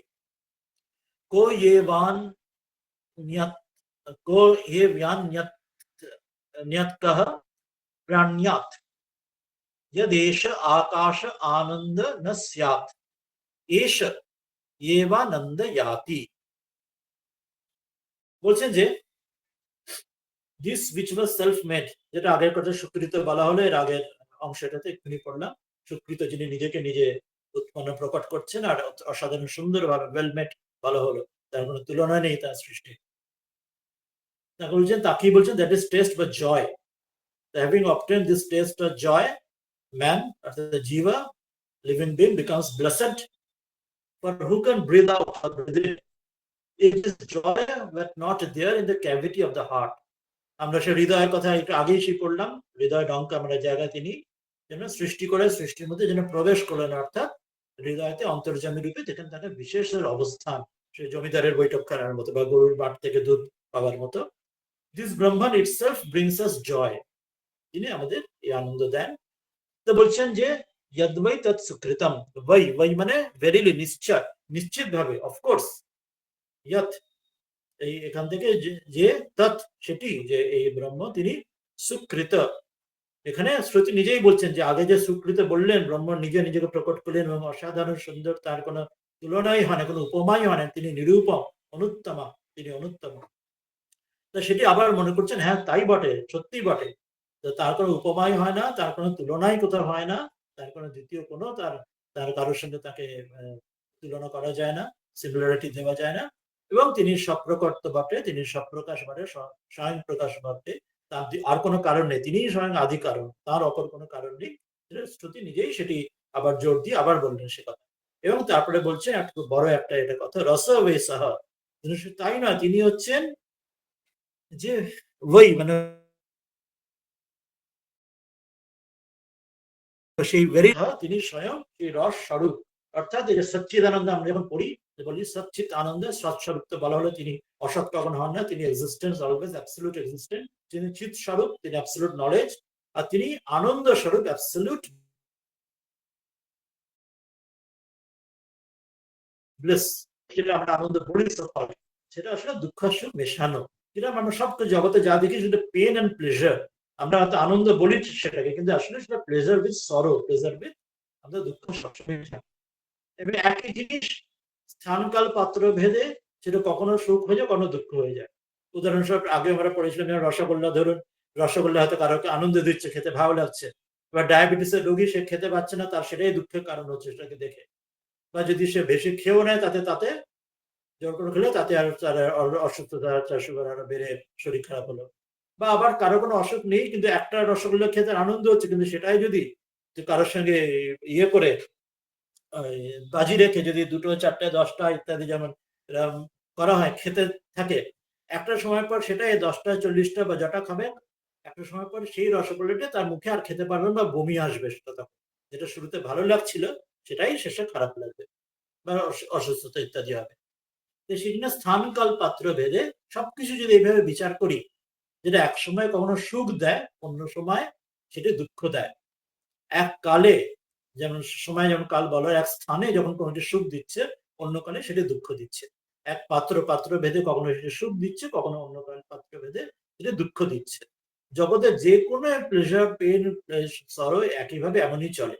को ये वान न्यत को ये व्यान न्यत न्यतकः प्राण्यात् यदेष आकाश आनंद न स्यात् एष एवानंद याति। বলছেন যে this which was self made, যেটা আগের কথা সুকৃত বলা হলো, এর আগের অংশটাতে এক্ষুনি পড়লাম, সুকৃত যিনি নিজেকে নিজে উৎপন্ন প্রকট করছেন আর অসাধারণ সুন্দরভাবে ওয়েল মেড বলা হলো, তার কোনো তুলনা নেই তার সৃষ্টি। তাকে বলছেন, তাকেই বলছেন দ্যাট ইজ টেস্ট বা joy. Having obtain this taste of joy, man অর্থাৎ the jiva living being becomes blessed, for who can breathe out or breathe in? It is joy but not there in the cavity of the heart. আমরা সে হৃদয়ের কথা একটু আগেই পড়লাম, হৃদয় ডঙ্কা আমরা জায়গা তিনি যেন সৃষ্টি করে সৃষ্টির মধ্যে যেন প্রবেশ করলেন, অর্থাৎ হৃদয়তে অন্তর্যামী রূপে যেখানে তাকে বিশেষ অবস্থান, সে জমিদারের বৈঠকখানার মতো বা গরুর বাট থেকে দুধ পাওয়ার মতো। দিস ব্রহ্মান ইটসেলফ ব্রিংস আস জয়, তিনি আমাদের এই আনন্দ দেন। তো বলছেন যে যদ্বৈ তৎ সুকৃতম, বৈ বৈ মানে ভেরিলি, নিশ্চয়, নিশ্চিত ভাবে, অফকোর্স, ইয়ৎ এই এখান থেকে যে তৎ সেটি, যে এই ব্রহ্ম তিনি সুকৃত, এখানে শ্রুতি নিজেই বলছেন যে আগে যে সুকৃত বললেন, ব্রহ্ম নিজে নিজেকে প্রকট করলেন এবং অসাধারণ সুন্দর, তার কোনো তুলনাই হয় না, কোনো উপমাই হয় না, তিনি নিরূপম, অনুত্তমা, তিনি অনুত্তম। তো সেটি আবার মনে করছেন, হ্যাঁ তাই বটে, সত্যি বটে, তো তার কোনো উপমাই হয় না, তার কোনো তুলনাই কোথাও হয় না, তার কোনো দ্বিতীয় কোনো তার তার কারোর সঙ্গে তাকে তুলনা করা যায় না, সিমিলারিটি দেওয়া যায় না, এবং তিনি স্বপ্রকর্ত বটে, তিনি স্বপ্রকাশ বটে, স্বয়ং প্রকাশ বটে, তার আর কোনো কারণ নেই, তিনি স্বয়ং আদি কারণ, তার অপর কোনো কারণ নেই। শ্রুতি নিজেই সেটি আবার জোর দিয়ে আবার বললেন সে কথা। এবং তারপরে বলছে একটু বড় একটা এটা কথা, রস ওয়ে সাহ, তাই না, তিনি হচ্ছেন যে ওই মানে সেই ভেরি, তিনি স্বয়ং সেই রস স্বরূপ, অর্থাৎ এই যে সচ্চিদানন্দ আমরা যখন পড়ি, বলি সচ্চিত আনন্দ সৎস্বরূপ, তো বলা হলো তিনি অসৎ কখনো হন না, তিনি এক্সিস্টেন্স, অলওয়েজ অ্যাবসলিউট এক্সিস্টেন্স, তিনি চিৎ স্বরূপ, তিনি অ্যাবসলিউট নলেজ, আর তিনি আনন্দ স্বরূপ, অ্যাবসলিউট ব্লিস। যেটা আমরা আনন্দ বলি সেটা আসলে দুঃখ সুখ মেশানো, যেটা আমরা সব জগতে যা দেখি সেটা পেন অ্যান্ড প্লেজার, আমরা হয়তো আনন্দ বলি সেটাকে, কিন্তু আসলে সেটা pleasure with sorrow, pleasure with, আমরা দুঃখ সবসময় থাকি। এবং একই জিনিস স্থানকাল পাত্র ভেদে সেটা কখনো সুখ হয়ে যায়, কখনো দুঃখ হয়ে যায়। উদাহরণস্বরূপ আগে আমরা পড়েছিলাম রসগোল্লা, ধরুন রসগোল্লা হয়তো কারোকে আনন্দ দিচ্ছে, খেতে ভালো লাগছে, এবার ডায়াবেটিসের রোগী, সে খেতে পাচ্ছে না, তার সেটাই দুঃখের কারণ হচ্ছে সেটাকে দেখে, বা যদি সে বেশি খেয়েও নেয়, তাতে তাতে জোর করে খেলে তাতে আর তার অসুস্থতা, তার সুগার আরো বেড়ে শরীর খারাপ হলো। বা আবার কারো কোনো অসুখ নেই, কিন্তু একটা রসগোল্লা খেতে আনন্দ হচ্ছে, কিন্তু সেটাই যদি কারোর সঙ্গে ইয়ে করে বাজি রেখে যদি 2টো 4টে 10টা ইত্যাদি যেমন করা হয়, খেতে থাকে, একটা সময় পর সেটাই 10টা 40টা বা যটা খাবে, একটা সময় পর সেই রসগোল্লাটা তার মুখে আর খেতে পারবেন, বা বমি আসবে সেটা, তখন যেটা শুরুতে ভালো লাগছিল সেটাই শেষে খারাপ লাগবে বা অসুস্থতা ইত্যাদি হবে। তো সেই জন্য স্থানকাল পাত্র ভেদে সবকিছু যদি এইভাবে বিচার করি, যেটা এক সময় কখনো সুখ দেয়, অন্য সময় সেটা দুঃখ দেয়। এক কালে যেমন সময়, যেমন কাল বলো, এক স্থানে যখন কোনোটি সুখ দিচ্ছে, অন্য কালে সেটা দুঃখ দিচ্ছে। এক পাত্র ভেদে কখনো সেটা সুখ দিচ্ছে, কখনো অন্য কাল পাত্র ভেদে সেটা দুঃখ দিচ্ছে। জগতের যে কোনো প্লেজার, পেন, সরো একইভাবে এমনই চলে।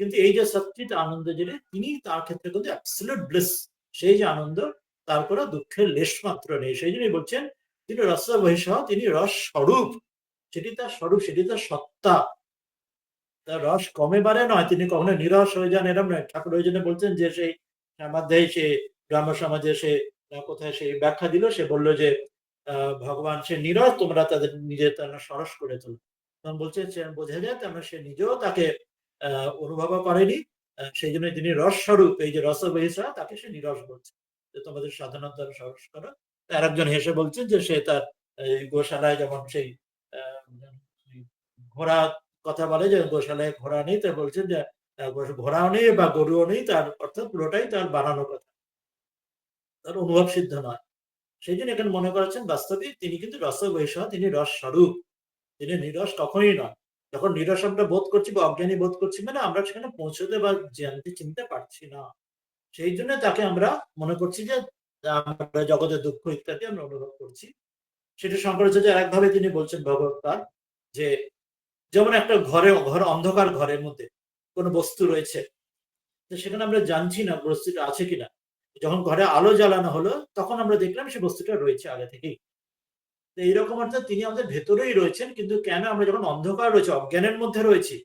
কিন্তু এই যে সচ্চিত আনন্দ, যেটা তিনি, তার ক্ষেত্রে কিন্তু অ্যাবসলিউট ব্লিস, সেই যে আনন্দ, তার কোনো দুঃখের লেশ মাত্র নেই। সেই জন্যই বলছেন তিনি রস বহিঃসহ, তিনি রস স্বরূপ, সেটি তার স্বরূপ, সেটি তার সত্তা, তার রস কমে বাড়ে নয়, তিনি কখনো নিরস হয়ে যান এরম নয়। ঠাকুর ওই জন্য বলছেন যে সেই সমাধ্যায়, সে ব্রাহ্ম সমাজে সে কোথায় সেই ব্যাখ্যা দিল, সে বলল যে ভগবান সে নিরস, তোমরা তাদের নিজের তারা সরস করে তোলো। তখন বলছে বোঝা যায় তেমন সে নিজেও তাকে অনুভব করেনি, সেই জন্য তিনি রস স্বরূপ, এই যে রস বহিষা, তাকে সে নিরস বলছে যে তোমাদের সাধনার দ্বারা সরস করো। আর একজন হেসে বলছেন যে সে তার গোশালায় যেমন সেই ঘোড়া কথা বলে যে গোশালায় ঘোড়া নেই, তো বলছেন যে ঘোড়াও নেই বা গরুও নেই, তার অর্থাৎ পুরোটাই তার বানানো কথা, তার অনুভব সিদ্ধ নয়। সেই জন্য এখানে মনে করেছেন বাস্তবিক তিনি কিন্তু রস বহিষা, তিনি রস স্বরূপ, তিনি নিরস কখনোই নয়। যখন নিরস আমরা বোধ করছি বা অজ্ঞানী বোধ করছি, মানে আমরা সেখানে পৌঁছতে বা জানতে চিনতে পারছি না, সেই জন্য তাকে আমরা মনে করছি যে আমরা জগতের দুঃখ ইত্যাদি আমরা অনুভব করছি। সেটা শঙ্করাচার্য একভাবে তিনি বলছেন ভগবৎপাদ, যে যেমন একটা ঘর অন্ধকার ঘরের মধ্যে কোনো বস্তু রয়েছে, তো সেখানে আমরা জানছি না বস্তুটা আছে কিনা। যখন ঘরে আলো জ্বালানো হলো তখন আমরা দেখলাম সে বস্তুটা রয়েছে আগে থেকেই। তো এইরকম অর্থাৎ তিনি আমাদের ভেতরেই রয়েছেন, কিন্তু কেন আমরা যখন অন্ধকার রয়েছে, অজ্ঞানের মধ্যে রয়েছি,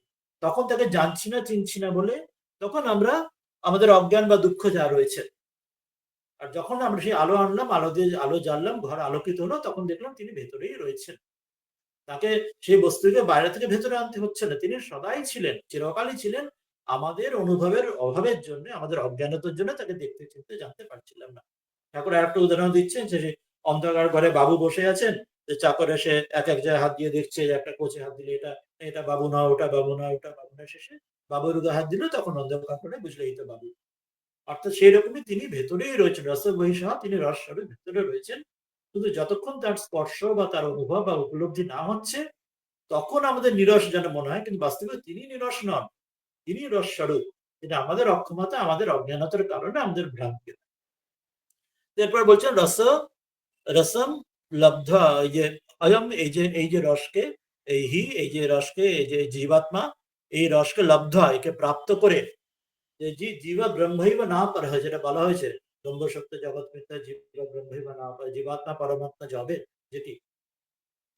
তখন তাকে জানছি না চিনছি না বলে তখন আমরা আমাদের অজ্ঞান বা দুঃখ যা রয়েছে। আর যখন আমরা সেই আলো আনলাম, আলো দিয়ে আলো জ্বাললাম, ঘর আলোকিত হলো, তখন দেখলাম তিনি ভেতরেই রয়েছেন। তাকে সেই বস্তুকে বাইরে থেকে ভেতরে আনতে হচ্ছে না, তিনি সদাই ছিলেন, চিরকালই ছিলেন। আমাদের অনুভবের অভাবের জন্য, আমাদের অজ্ঞানতার জন্য তাকে দেখতে চিনতে জানতে পারছিলাম না। ঠাকুর আরেকটা উদাহরণ দিচ্ছেন যে অন্ধকার ঘরে বাবু বসে আছেন, যে চাকর এসে এক জায়গায় হাত দিয়ে দেখছে, যে একটা কোচে হাত দিলে এটা এটা বাবু না, ওটা বাবু না, ওটা বাবু না, শেষে বাবুর গায়ে হাত দিল, তখন অন্ধকার করে বুঝলে এই তো বাবু। অর্থাৎ সেই রকমই তিনি ভেতরেই রয়েছেন, রস বহিষা, তিনি রস স্বরূপ ভেতরে রয়েছেন। কিন্তু যতক্ষণ তার স্পর্শ বা তার অনুভব বা উপলব্ধি না হচ্ছে, তখন আমাদের নিরস যেন মনে হয়, কিন্তু বাস্তবে তিনি নিরস নন, তিনি রস স্বরূপ। এটা আমাদের অক্ষমতা, আমাদের অজ্ঞানতার কারণে আমাদের ভ্রান্তি। এরপর বলছেন রসম লব্ধ, এই যে অয়ম, এই যে রসকে, এই যে রসকে, এই যে জীবাত্মা, এই রসকে লব্ধ, একে প্রাপ্ত করে, যে জীব ব্রহ্মৈব না পর, যেটা বলা হয়েছে ব্রহ্ম সত্য জগৎ মিথ্যা, জীব ব্রহ্মৈব না পর, জীবাত্মা পরমাত্মা যাবে যেটি,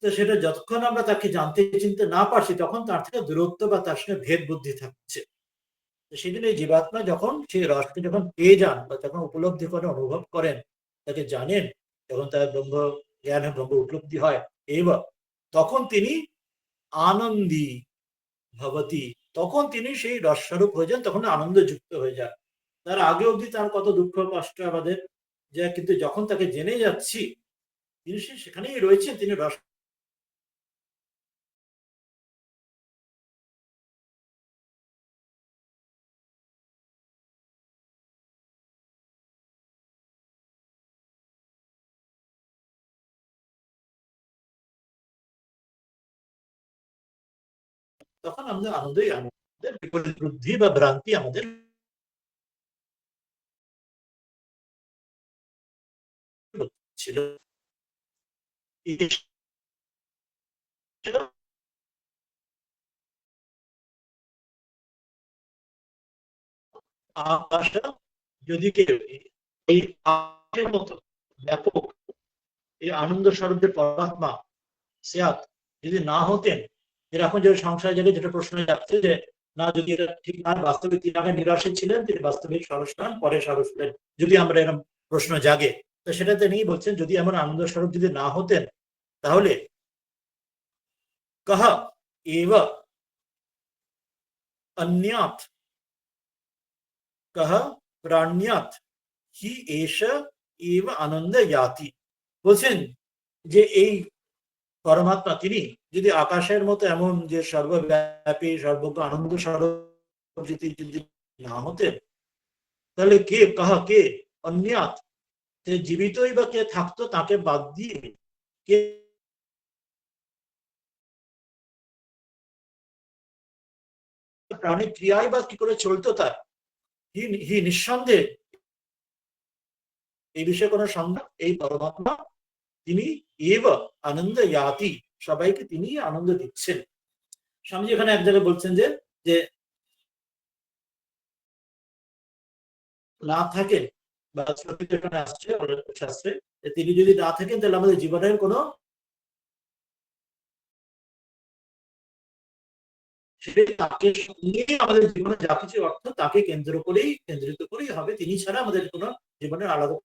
তো সেটা যতক্ষণ আমরা তাকে জানতে চিনতে না পারছি, তখন তার থেকে দূরত্ব বা তার সঙ্গে ভেদ বুদ্ধি থাকছে। সেই জন্য এই জীবাত্মা যখন সেই রসকে যখন পেয়ে যান বা যখন উপলব্ধি করে, অনুভব করেন, তাকে জানেন, যখন তার ব্রহ্ম জ্ঞান, ব্রহ্ম উপলব্ধি হয়, এইবার তখন তিনি আনন্দী ভবতী, তখন তিনি সেই রসস্বরূপ হয়ে যান, তখন আনন্দ যুক্ত হয়ে যান। তার আগে অবধি তার কত দুঃখ কষ্ট আমাদের, যা কিন্তু যখন তাকে জেনে যাচ্ছি, তিনি সেখানেই রয়েছেন, তিনি রস। তখন আমাদের আনন্দই আনন্দের বিপরীত বুদ্ধি বা ভ্রান্তি আমাদের ছিল। আকাশটা যদি কেউ এই আকাশের মতো ব্যাপক এই আনন্দ স্বরূপের পরমাত্মা সিয়াত যদি না হতেন, এরকম যে সংসার জেগে যেটা প্রশ্ন যাচ্ছে যে না, যদি এটা ঠিক না, বাস্তবে তিনি আগে নিরাশে ছিলেন, তিনি বাস্তবিক সরস নন, পরে সরস হলেন, যদি আমরা এরকম প্রশ্ন জাগে, তো সেটা তিনি বলছেন যদি এমন আনন্দ স্বরূপ যদি না হতেন, তাহলে কহ এব अन्यात कह प्राण्यात হি এষ এব আনন্দ ইয়াতি। বলছেন যে এই পরমাত্মা তিনি যদি আকাশের মতো এমন যে সর্বব্যাপী সর্বজ্ঞ আনন্দ স্বরূপ যদি না হতেন, তাহলে কে কাহা, কে অন্যাত, জীবিতই বা কে থাকতো তাকে বাদ দিয়ে, কে প্রাণী ক্রিয়ায় বা কি করে চলতো তার, হি নিঃসন্দেহে এই বিষয়ে কোনো সন্দেহ, এই পরমাত্মা তিনি এব আনন্দ ইয়াতি, সবাইকে তিনি আনন্দ দিচ্ছেন। স্বামীজি এখানে এক জায়গায় বলছেন যে যে না থাকেন বা এখানে আসছে শাস্ত্রে, তিনি যদি না থাকেন তাহলে আমাদের জীবনের কোনো তাকে নিয়ে আমাদের জীবনে যা কিছু অর্থ তাকে কেন্দ্রিত করেই হবে, তিনি ছাড়া আমাদের কোনো জীবনের আলাদা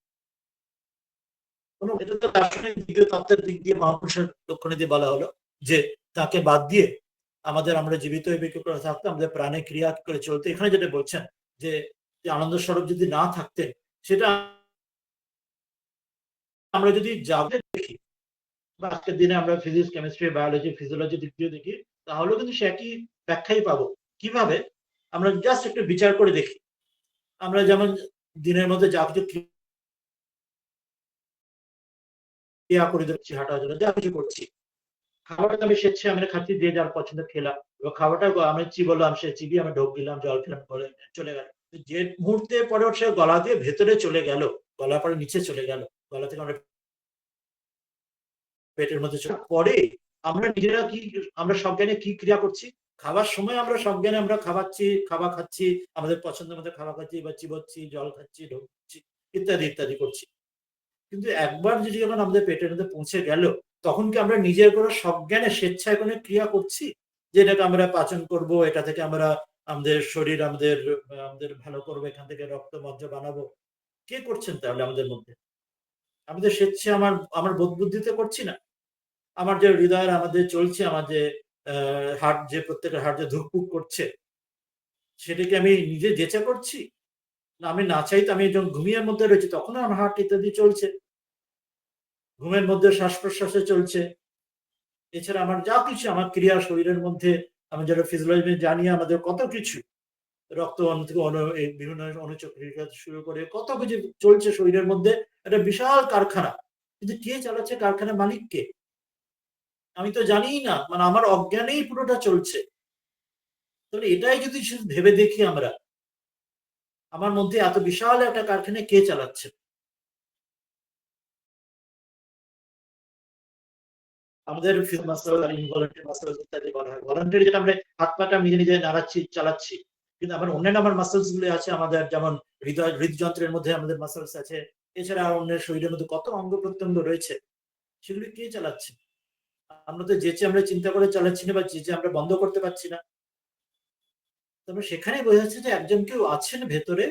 কোনো, এটা তো দার্শনিক দ্বিতীয় তত্ত্বের দিক দিয়ে মহাপুরুষের লক্ষণে দিয়ে বলা হলো যে তাকে বাদ দিয়ে আমরা জীবিত হইবে কি করে থাকতো, আমাদের প্রাণে ক্রিয়া কি করে চলতো। এখানে যেটা বলছেন যে আনন্দ স্বরূপ যদি না থাকতেন, সেটা আমরা যদি দেখি বা আজকের দিনে আমরা ফিজিক্স, কেমিস্ট্রি, বায়োলজি, ফিজিওলজি দিক দিয়ে দেখি, তাহলেও কিন্তু সে একই ব্যাখ্যাই পাবো। কিভাবে? আমরা জাস্ট একটু বিচার করে দেখি। আমরা যেমন দিনের মধ্যে যা কিছু ক্রিয়া করে দিচ্ছি, হাঁটার জন্য যা কিছু করছি, খাবারটা আমি স্বেচ্ছায় আমি খাচ্ছি, যে যার পছন্দ খেলাম। এবার খাবারটা আমি চিবলাম, সে চিবিয়ে আমি ঢোক দিলাম, জল খেলাম, গলে চলে গেল। যে মুহূর্তে পরে সে গলা দিয়ে ভেতরে চলে গেল, গলা পরে নিচে চলে গেল, গলা থেকে আমরা পেটের মধ্যে পরে আমরা নিজেরা কি, আমরা সজ্ঞানে কি ক্রিয়া করছি? খাবার সময় আমরা সজ্ঞানে আমরা খাবার খাচ্ছি, আমাদের পছন্দ মতো খাবার খাচ্ছি বা চিবোচ্ছি, জল খাচ্ছি, ঢোকছি, ইত্যাদি ইত্যাদি করছি। কিন্তু একবার যদি যখন আমাদের পেটের মধ্যে পৌঁছে গেল, তখন কি আমরা নিজের কোনো সজ্ঞানে স্বেচ্ছায় কোনো ক্রিয়া করছি যে এটাকে আমরা পাচন করব, এটা থেকে আমরা আমাদের শরীর আমাদের ভালো করবো, এখান থেকে রক্ত মজ্জ বানাবো? কে করছেন তাহলে আমাদের মধ্যে? আমাদের স্বেচ্ছায় আমার আমার বোধ বুদ্ধিতে করছি না। আমার যে হৃদয়ের আমাদের চলছে, আমার যে হার্ট, যে প্রত্যেকের হার্ট যে ধুকপুক করছে, সেটাকে আমি নিজে যেচে করছি? না আমি না চাইতে, আমি যখন ঘুমিয়ে মধ্যে রয়েছি তখনও আমার হার্ট ইত্যাদি চলছে, ঘুমের মধ্যে শ্বাস প্রশ্বাসে চলছে। এছাড়া আমার যা কিছু আমার ক্রিয়া শরীরের মধ্যে, আমি যারা ফিজিওলজি জানি, আমাদের কত কিছু রক্ত অণু থেকে বিভিন্ন অনুচক্রিয়া শুরু করে কত কিছু চলছে শরীরের মধ্যে, একটা বিশাল কারখানা। কিন্তু কে চালাচ্ছে কারখানার মালিক কে? আমি তো জানিই না, মানে আমার অজ্ঞানেই পুরোটা চলছে। তাহলে এটাই যদি শুধু ভেবে দেখি আমরা, আমার মধ্যে এত বিশাল একটা কারখানা কে চালাচ্ছে? আমাদের মাসল আর ইনভলান্টারি মাসল ইত্যাদি বলা হয়। ভলান্টারি যেটা আমরা হাত পাটা নিজে নিজে নাড়াচ্ছি, চালাচ্ছি। কিন্তু আমার অন্যান্য আমার মাসলস গুলো আছে, আমাদের যেমন হৃদযন্ত্রের মধ্যে আমাদের মাসলস আছে। এছাড়া অন্যের শরীরের মধ্যে কত অঙ্গ প্রত্যঙ্গ রয়েছে, সেগুলি কে চালাচ্ছে? আমরা তো যেচে আমরা চিন্তা করে চালাচ্ছি না, বা যেচে আমরা বন্ধ করতে পারছি না। তবে সেখানে বোঝা যাচ্ছে যে একজন কেউ আছেন ভেতরে,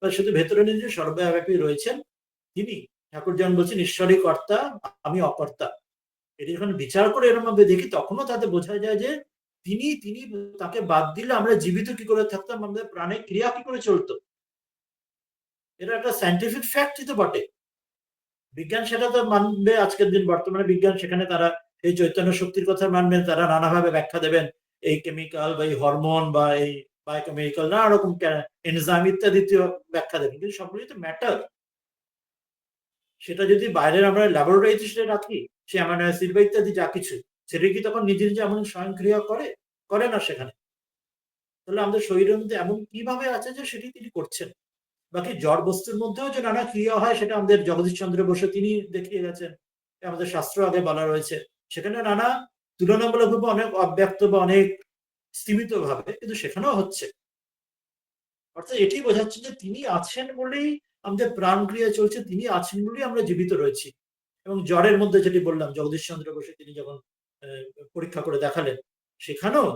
বা শুধু ভেতরে নিজে সর্বব্যাপী রয়েছেন। তিনি, ঠাকুর যেমন বলছেন, ঈশ্বরই কর্তা, আমি অকর্তা। এটি যখন বিচার করে এরকম ভাবে দেখি, তখনও তাতে বোঝা যায় যে তিনি তিনি তাকে বাদ দিলে আমরা জীবিত কি করে থাকতাম, আমাদের প্রাণে ক্রিয়া কি করে চলতো। এটা একটা সায়েন্টিফিক ফ্যাক্টই তো বটে। বিজ্ঞান সেটা তো মানবে আজকের দিন, বর্তমানে বিজ্ঞান সেখানে তারা এই চৈতন্য শক্তির কথা মানবেন, তারা নানাভাবে ব্যাখ্যা দেবেন। এই কেমিক্যাল বা এই হরমোন বা এই বায়োকেমিক্যাল নানা রকম এনজাইম ইত্যাদি ব্যাখ্যা দেবেন, কিন্তু সবগুলোই তো ম্যাটার। সেটা যদি বাইরের আমরা ল্যাবরেটরিতে সেটা রাখি, সে অ্যামাইনো অ্যাসিড বা ইত্যাদি যা কিছু, সেটা কি তখন নিজে নিজে এমন স্বয়ংক্রিয়া করে? করে না সেখানে। তাহলে আমাদের শরীরের মধ্যে এমন কিভাবে আছে যে সেটি তিনি করছেন। বাকি জড় বস্তুর মধ্যেও যে নানা ক্রিয়া হয়, সেটা আমাদের জগদীশ চন্দ্র বসু তিনি দেখিয়ে গেছেন। আমাদের শাস্ত্র আগে বলা রয়েছে। সেখানে নানা তুলনামূলকভাবে অনেক অব্যক্ত বা অনেক সীমিত ভাবে, কিন্তু সেখানেও হচ্ছে। অর্থাৎ এটি বোঝাচ্ছে যে তিনি আছেন বলেই আমাদের প্রাণ ক্রিয়া চলছে, তিনি আছেন বলেই আমরা জীবিত রয়েছি। এবং জ্বরের মধ্যে যেটি বললাম, জগদীশ চন্দ্র বসু তিনি যখন পরীক্ষা করে দেখালেন, সেখানেও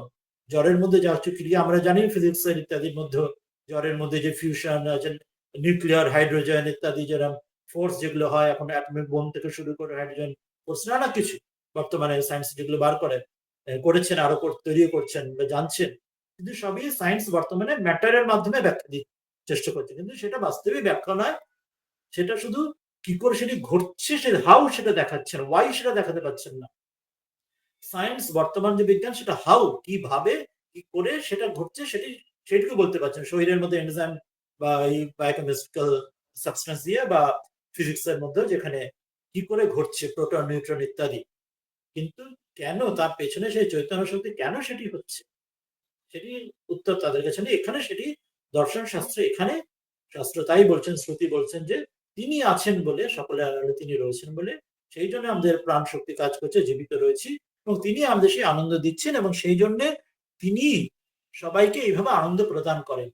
জ্বরের মধ্যে যা কিছু ক্রিয়া আমরা জানি ফিজিক্সের ইত্যাদির মধ্যে, জ্বরের মধ্যে যে ফিউশন আছে, নিউক্লিয়ার হাইড্রোজেন ইত্যাদি যেরকম ফোর্স যেগুলো হয়, এখন অ্যাটমিক বোম থেকে শুরু করে হাইড্রোজেন ফোর্স, নানা কিছু বর্তমানে সায়েন্স যেগুলো বার করেছেন, আরো তৈরি করছেন বা জানছেন। কিন্তু সবই সায়েন্স বর্তমানে ম্যাটারের মাধ্যমে ব্যাখ্যা দিতে চেষ্টা করছে, কিন্তু সেটা বাস্তবিক ব্যাখ্যা নয়। সেটা শুধু কি করে সেটি ঘটছে, সে হাউ সেটা দেখাচ্ছেন, ওয়াই সেটা দেখাতে পারছেন না। সায়েন্স, বর্তমান যে বিজ্ঞান, সেটা হাউ, কিভাবে কি করে সেটা ঘটছে সেটুকু বলতে পারছেন। শরীরের মধ্যে এনজাইম বা এই বায়োকেমিক্যাল সাবস্টেন্স দিয়ে, বা ফিজিক্স এর মধ্যে যেখানে কি করে ঘটছে, প্রোটন নিউট্রন ইত্যাদি। কিন্তু কেন তার পেছনে সেই চৈতন্য শক্তি, কেন সেটি হচ্ছে, সেটি উত্তর তাদের কাছে নেই। এখানে সেটি দর্শন শাস্ত্রে, এখানে শাস্ত্র তাই বলছেন, শ্রুতি বলছেন যে তিনি আছেন বলে, সকলের আড়ালে তিনি রয়েছেন বলে, সেই জন্য আমাদের প্রাণ শক্তি কাজ করছে, জীবিত রয়েছি, এবং তিনি আমাদের সেই আনন্দ দিচ্ছেন, এবং সেই জন্য তিনি সবাইকে এইভাবে আনন্দ প্রদান করেন।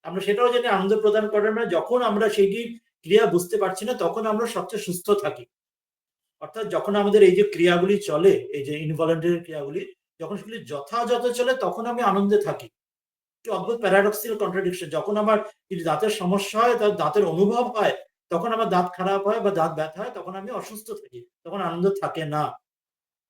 আমরা সেটাও জানি, আনন্দ প্রদান করেন না যখন আমরা সেইটি ক্রিয়া বুঝতে পারছি না, তখন আমরা সবচেয়ে সুস্থ থাকি। অর্থাৎ যখন আমাদের এই যে ক্রিয়াগুলি চলে, এই যে ইনভলেন্টারি ক্রিয়াগুলি, যখন সেগুলি যথাযথ চলে, তখন আমি আনন্দে থাকি। কি অদ্ভুত প্যারাডক্সিয়াল কন্ট্রাডিকশন! যখন আমার দাঁতের সমস্যা হয়, তার দাঁতের অনুভব হয়, তখন আমার দাঁত খারাপ হয় বা দাঁত ব্যথা হয়, তখন আমি অসুস্থ থাকি, তখন আনন্দ থাকে না।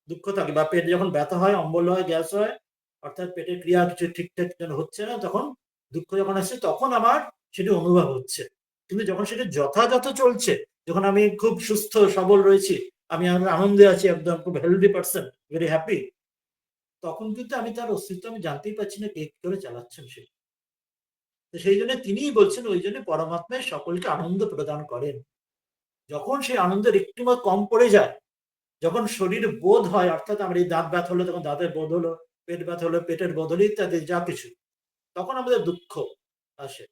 দুঃখ থাকে, বা পেট যখন ব্যথা হয়, অম্বল হয়, গ্যাস হয়, অর্থাৎ পেটের ক্রিয়া কিছু ঠিকঠাক যেন হচ্ছে না, তখন দুঃখ যখন আসছে তখন আমার সেটি অনুভব হচ্ছে। কিন্তু যখন সেটা যথাযথ চলছে, যখন আমি খুব সুস্থ সবল রয়েছি, আমি আনন্দে আছি, একদম খুব হেলদি পারসন, ভেরি হ্যাপি, তখন কিন্তু আমি তার অস্তিত্ব আমি জানতেই পারছি না কে কি করে চালাচ্ছেন সে। তো সেই জন্য তিনিই বলছেন, ওই জন্য পরমাত্মায় সকলকে আনন্দ প্রদান করেন। যখন সেই আনন্দের একটু কম পড়ে যায়, যখন শরীর বোধ হয়, অর্থাৎ আমার এই দাঁত ব্যথা হলো তখন দাঁতের বোধ হলো, পেট ব্যথা হলো পেটের বোধ হলো, ইত্যাদি যা কিছু, তখন আমাদের দুঃখ আসে।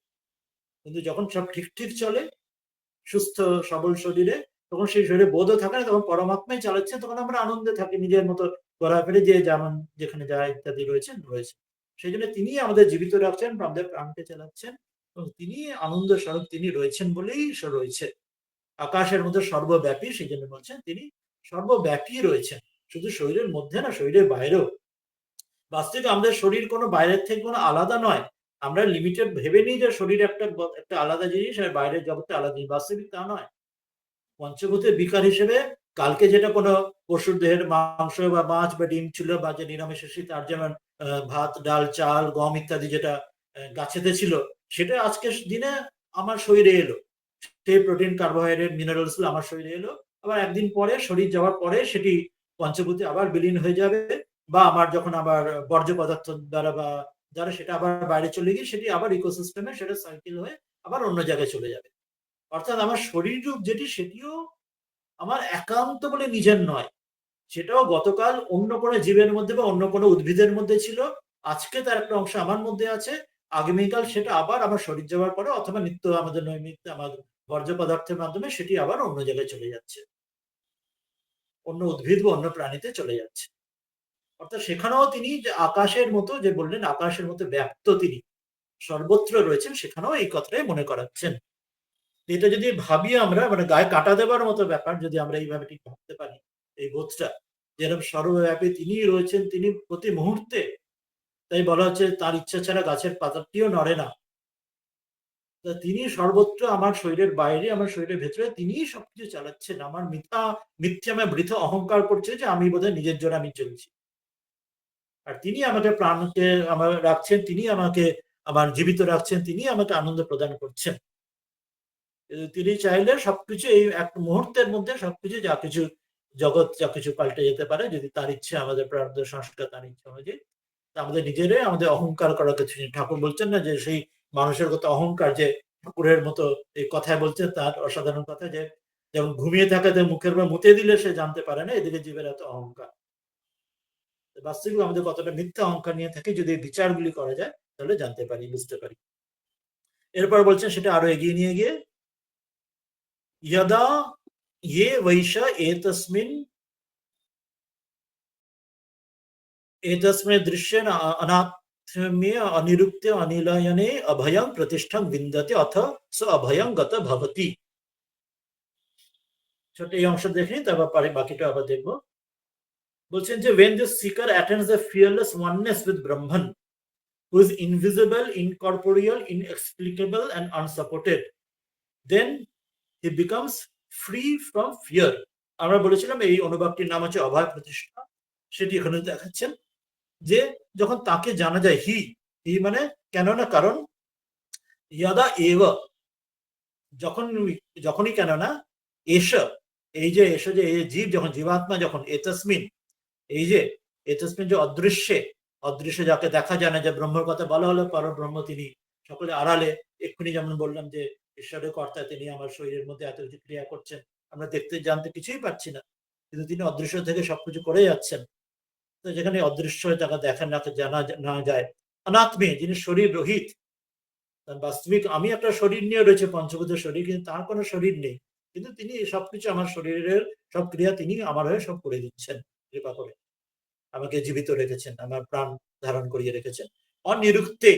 কিন্তু যখন সব ঠিক ঠিক চলে, সুস্থ সবল শরীরে, তখন সেই শরীরে বোধও থাকে না, তখন পরমাত্মাই চালাচ্ছে, তখন আমরা আনন্দে থাকি, নিজের মতো ঘোরাফেরে, যে যেমন যেখানে যায় ইত্যাদি রয়েছে। সেই জন্য তিনি আমাদের জীবিত রাখছেন, আমাদের প্রাণকে চালাচ্ছেন, এবং তিনি আনন্দ স্বরূপ তিনি রয়েছেন বলেই রয়েছে। আকাশের মধ্যে সর্বব্যাপী, সেই জন্য বলছেন তিনি সর্বব্যাপী রয়েছেন, শুধু শরীরের মধ্যে না, শরীরের বাইরেও। বাস্তবিক আমাদের শরীর কোনো বাইরের থেকে কোনো আলাদা নয়। আমরা লিমিটেড ভেবে নিই যে শরীর একটা একটা আলাদা জিনিস আর বাইরের জগৎটা আলাদা জিনিস। বাস্তবিক তা নয়। পঞ্চভূতের বিকার হিসেবে কালকে যেটা কোনো পশুর দেহের মাংস বা মাছ বা ডিম ছিল, বা যে নিরামিষাশী তার যেমন ভাত, ডাল, চাল, গম ইত্যাদি যেটা গাছেতে ছিল, সেটা আজকের দিনে আমার শরীরে এলো। সেই প্রোটিন, কার্বোহাইড্রেট, মিনারেলস গুলো আমার শরীরে এলো। আবার একদিন পরে, শরীর যাওয়ার পরে সেটি পঞ্চভূতে আবার বিলীন হয়ে যাবে, বা আমার যখন আবার বর্জ্য পদার্থ দ্বারা বা দ্বারা সেটা আবার বাইরে চলে গিয়ে সেটি আবার ইকোসিস্টেমে সেটা সাইকেল হয়ে আবার অন্য জায়গায় চলে যাবে। অর্থাৎ আমার শরীর রূপ যেটি, সেটিও আমার একান্ত বলে নিজের নয়। সেটাও গতকাল অন্য কোনো জীবের মধ্যে বা অন্য কোনো উদ্ভিদের মধ্যে ছিল। আজকে তার একটা অংশ আমার মধ্যে আছে। আগামীকাল সেটা আবার আমার শরীর যাওয়ার পরে, অথবা নিত্য আমাদের নৈমিত্ত আমার বর্জ্য পদার্থের মাধ্যমে সেটি আবার অন্য জায়গায় চলে যাচ্ছে। অন্য উদ্ভিদ বা অন্য প্রাণীতে চলে যাচ্ছে। অর্থাৎ সেখানেও তিনি যে আকাশের মতো, যে বললেন আকাশের মতো ব্যাপ্ত তিনি সর্বত্র রয়েছেন, সেখানেও এই কথাটাই মনে করাচ্ছেন। এটা যদি ভাবি আমরা, মানে গায়ে কাঁটা দেবার মতো ব্যাপার, যদি আমরা এইভাবে ঠিক ভাবতে পারি এই বোধটা, যেরকম সর্বব্যাপী তিনি রয়েছেন, তিনি প্রতি মুহূর্তে, তাই বলা হচ্ছে তার ইচ্ছা ছাড়া গাছের পাতাটিও নড়ে না। তিনি সর্বত্র, আমার শরীরের বাইরে, আমার শরীরের ভেতরে তিনিই সবকিছু চালাচ্ছেন। আমার মিথ্যাময় বৃথা অহংকার করছে যে আমি বোধহয় নিজের জন্য আমি চলছি। আর তিনি আমাকে প্রাণকে আমার রাখছেন, তিনি আমাকে আমার জীবিত রাখছেন, তিনি আমাকে আনন্দ প্রদান করছেন। তিনি চাইলে সবকিছু এই এক মুহূর্তের মধ্যে সবকিছু, যা কিছু জগৎ যা কিছু পাল্টে যেতে পারে, যদি তার ইচ্ছে, আমাদের প্রারব্ধ সংস্কার তার ইচ্ছা অনুযায়ী। আমাদের নিজেরাই আমাদের অহংকার করার কিছু নেই। ঠাকুর বলছেন না যে সেই মানুষের কত অহংকার, যে ঠাকুরের মতো এই কথায় বলছেন, তার অসাধারণ কথা, যে যেমন ঘুমিয়ে থাকাতে মুখের উপর মুতে দিলে সে জানতে পারে না, এদিকে জীবের এত অহংকার। বাস্তবিক আমাদের কতটা মিথ্যা অহংকার নিয়ে থাকে, যদি এই বিচারগুলি করা যায় তাহলে জানতে পারি, বুঝতে পারি। এরপর বলছেন সেটা আরো এগিয়ে নিয়ে গিয়ে, यदा ये वैश एतस्मिन् एतस्मिन् दृश्येन अनात्म्ये अनिरुक्ते अनिलयने अभयं प्रतिष्ठं विन्दते अथ स अभयं गत भवति। ছোট এই অংশ দেখে নিই, তারপর বাকিটা আবার দেখবো। বলছেন যে when the seeker attains the fearless oneness with Brahman, who is invisible, incorporeal, inexplicable and unsupported, then he becomes free from fear. আমরা বলেছিলাম এই অনুবাদটির নাম হচ্ছে অভয় প্রতিষ্ঠা। সেটি এখানে দেখাচ্ছেন যে যখন তাকে জানা যায়, হি মানে কেন না কারণ, ইয়াদা এব, যখনই কেন না, এস, এই যে এস, যে জীব যখন, জীবাত্মা যখন, এতস্মিন, এই যে এতস্মিন যে অদৃশ্যে যাকে দেখা যায় না, যে ব্রহ্মের কথা বলা হলো, পরব্রহ্ম তিনি সকলে আড়ালে। এক্ষুনি যেমন বললাম যে ঈশ্বরের কর্তা, তিনি আমার শরীরের মধ্যে এত কিছু ক্রিয়া করছেন, আমরা দেখতে জানতে কিছুই পাচ্ছি না, কিন্তু তিনি অদৃশ্য থেকে সবকিছু করে যাচ্ছেন। তো যেখানে অদৃশ্য যাকে দেখা না, জানা না যায়, অনাত্মে, যিনি শরীর রহিত, বাস্তবিক আমি একটা শরীর নিয়ে রয়েছে, পঞ্চভূতের শরীর, কিন্তু তার কোনো শরীর নেই, কিন্তু তিনি সবকিছু আমার শরীরের সব ক্রিয়া তিনি আমার হয়ে সব করে দিচ্ছেন, কৃপা করে আমাকে জীবিত রেখেছেন, আমার প্রাণ ধারণ করিয়ে রেখেছেন। অনিরুক্তে,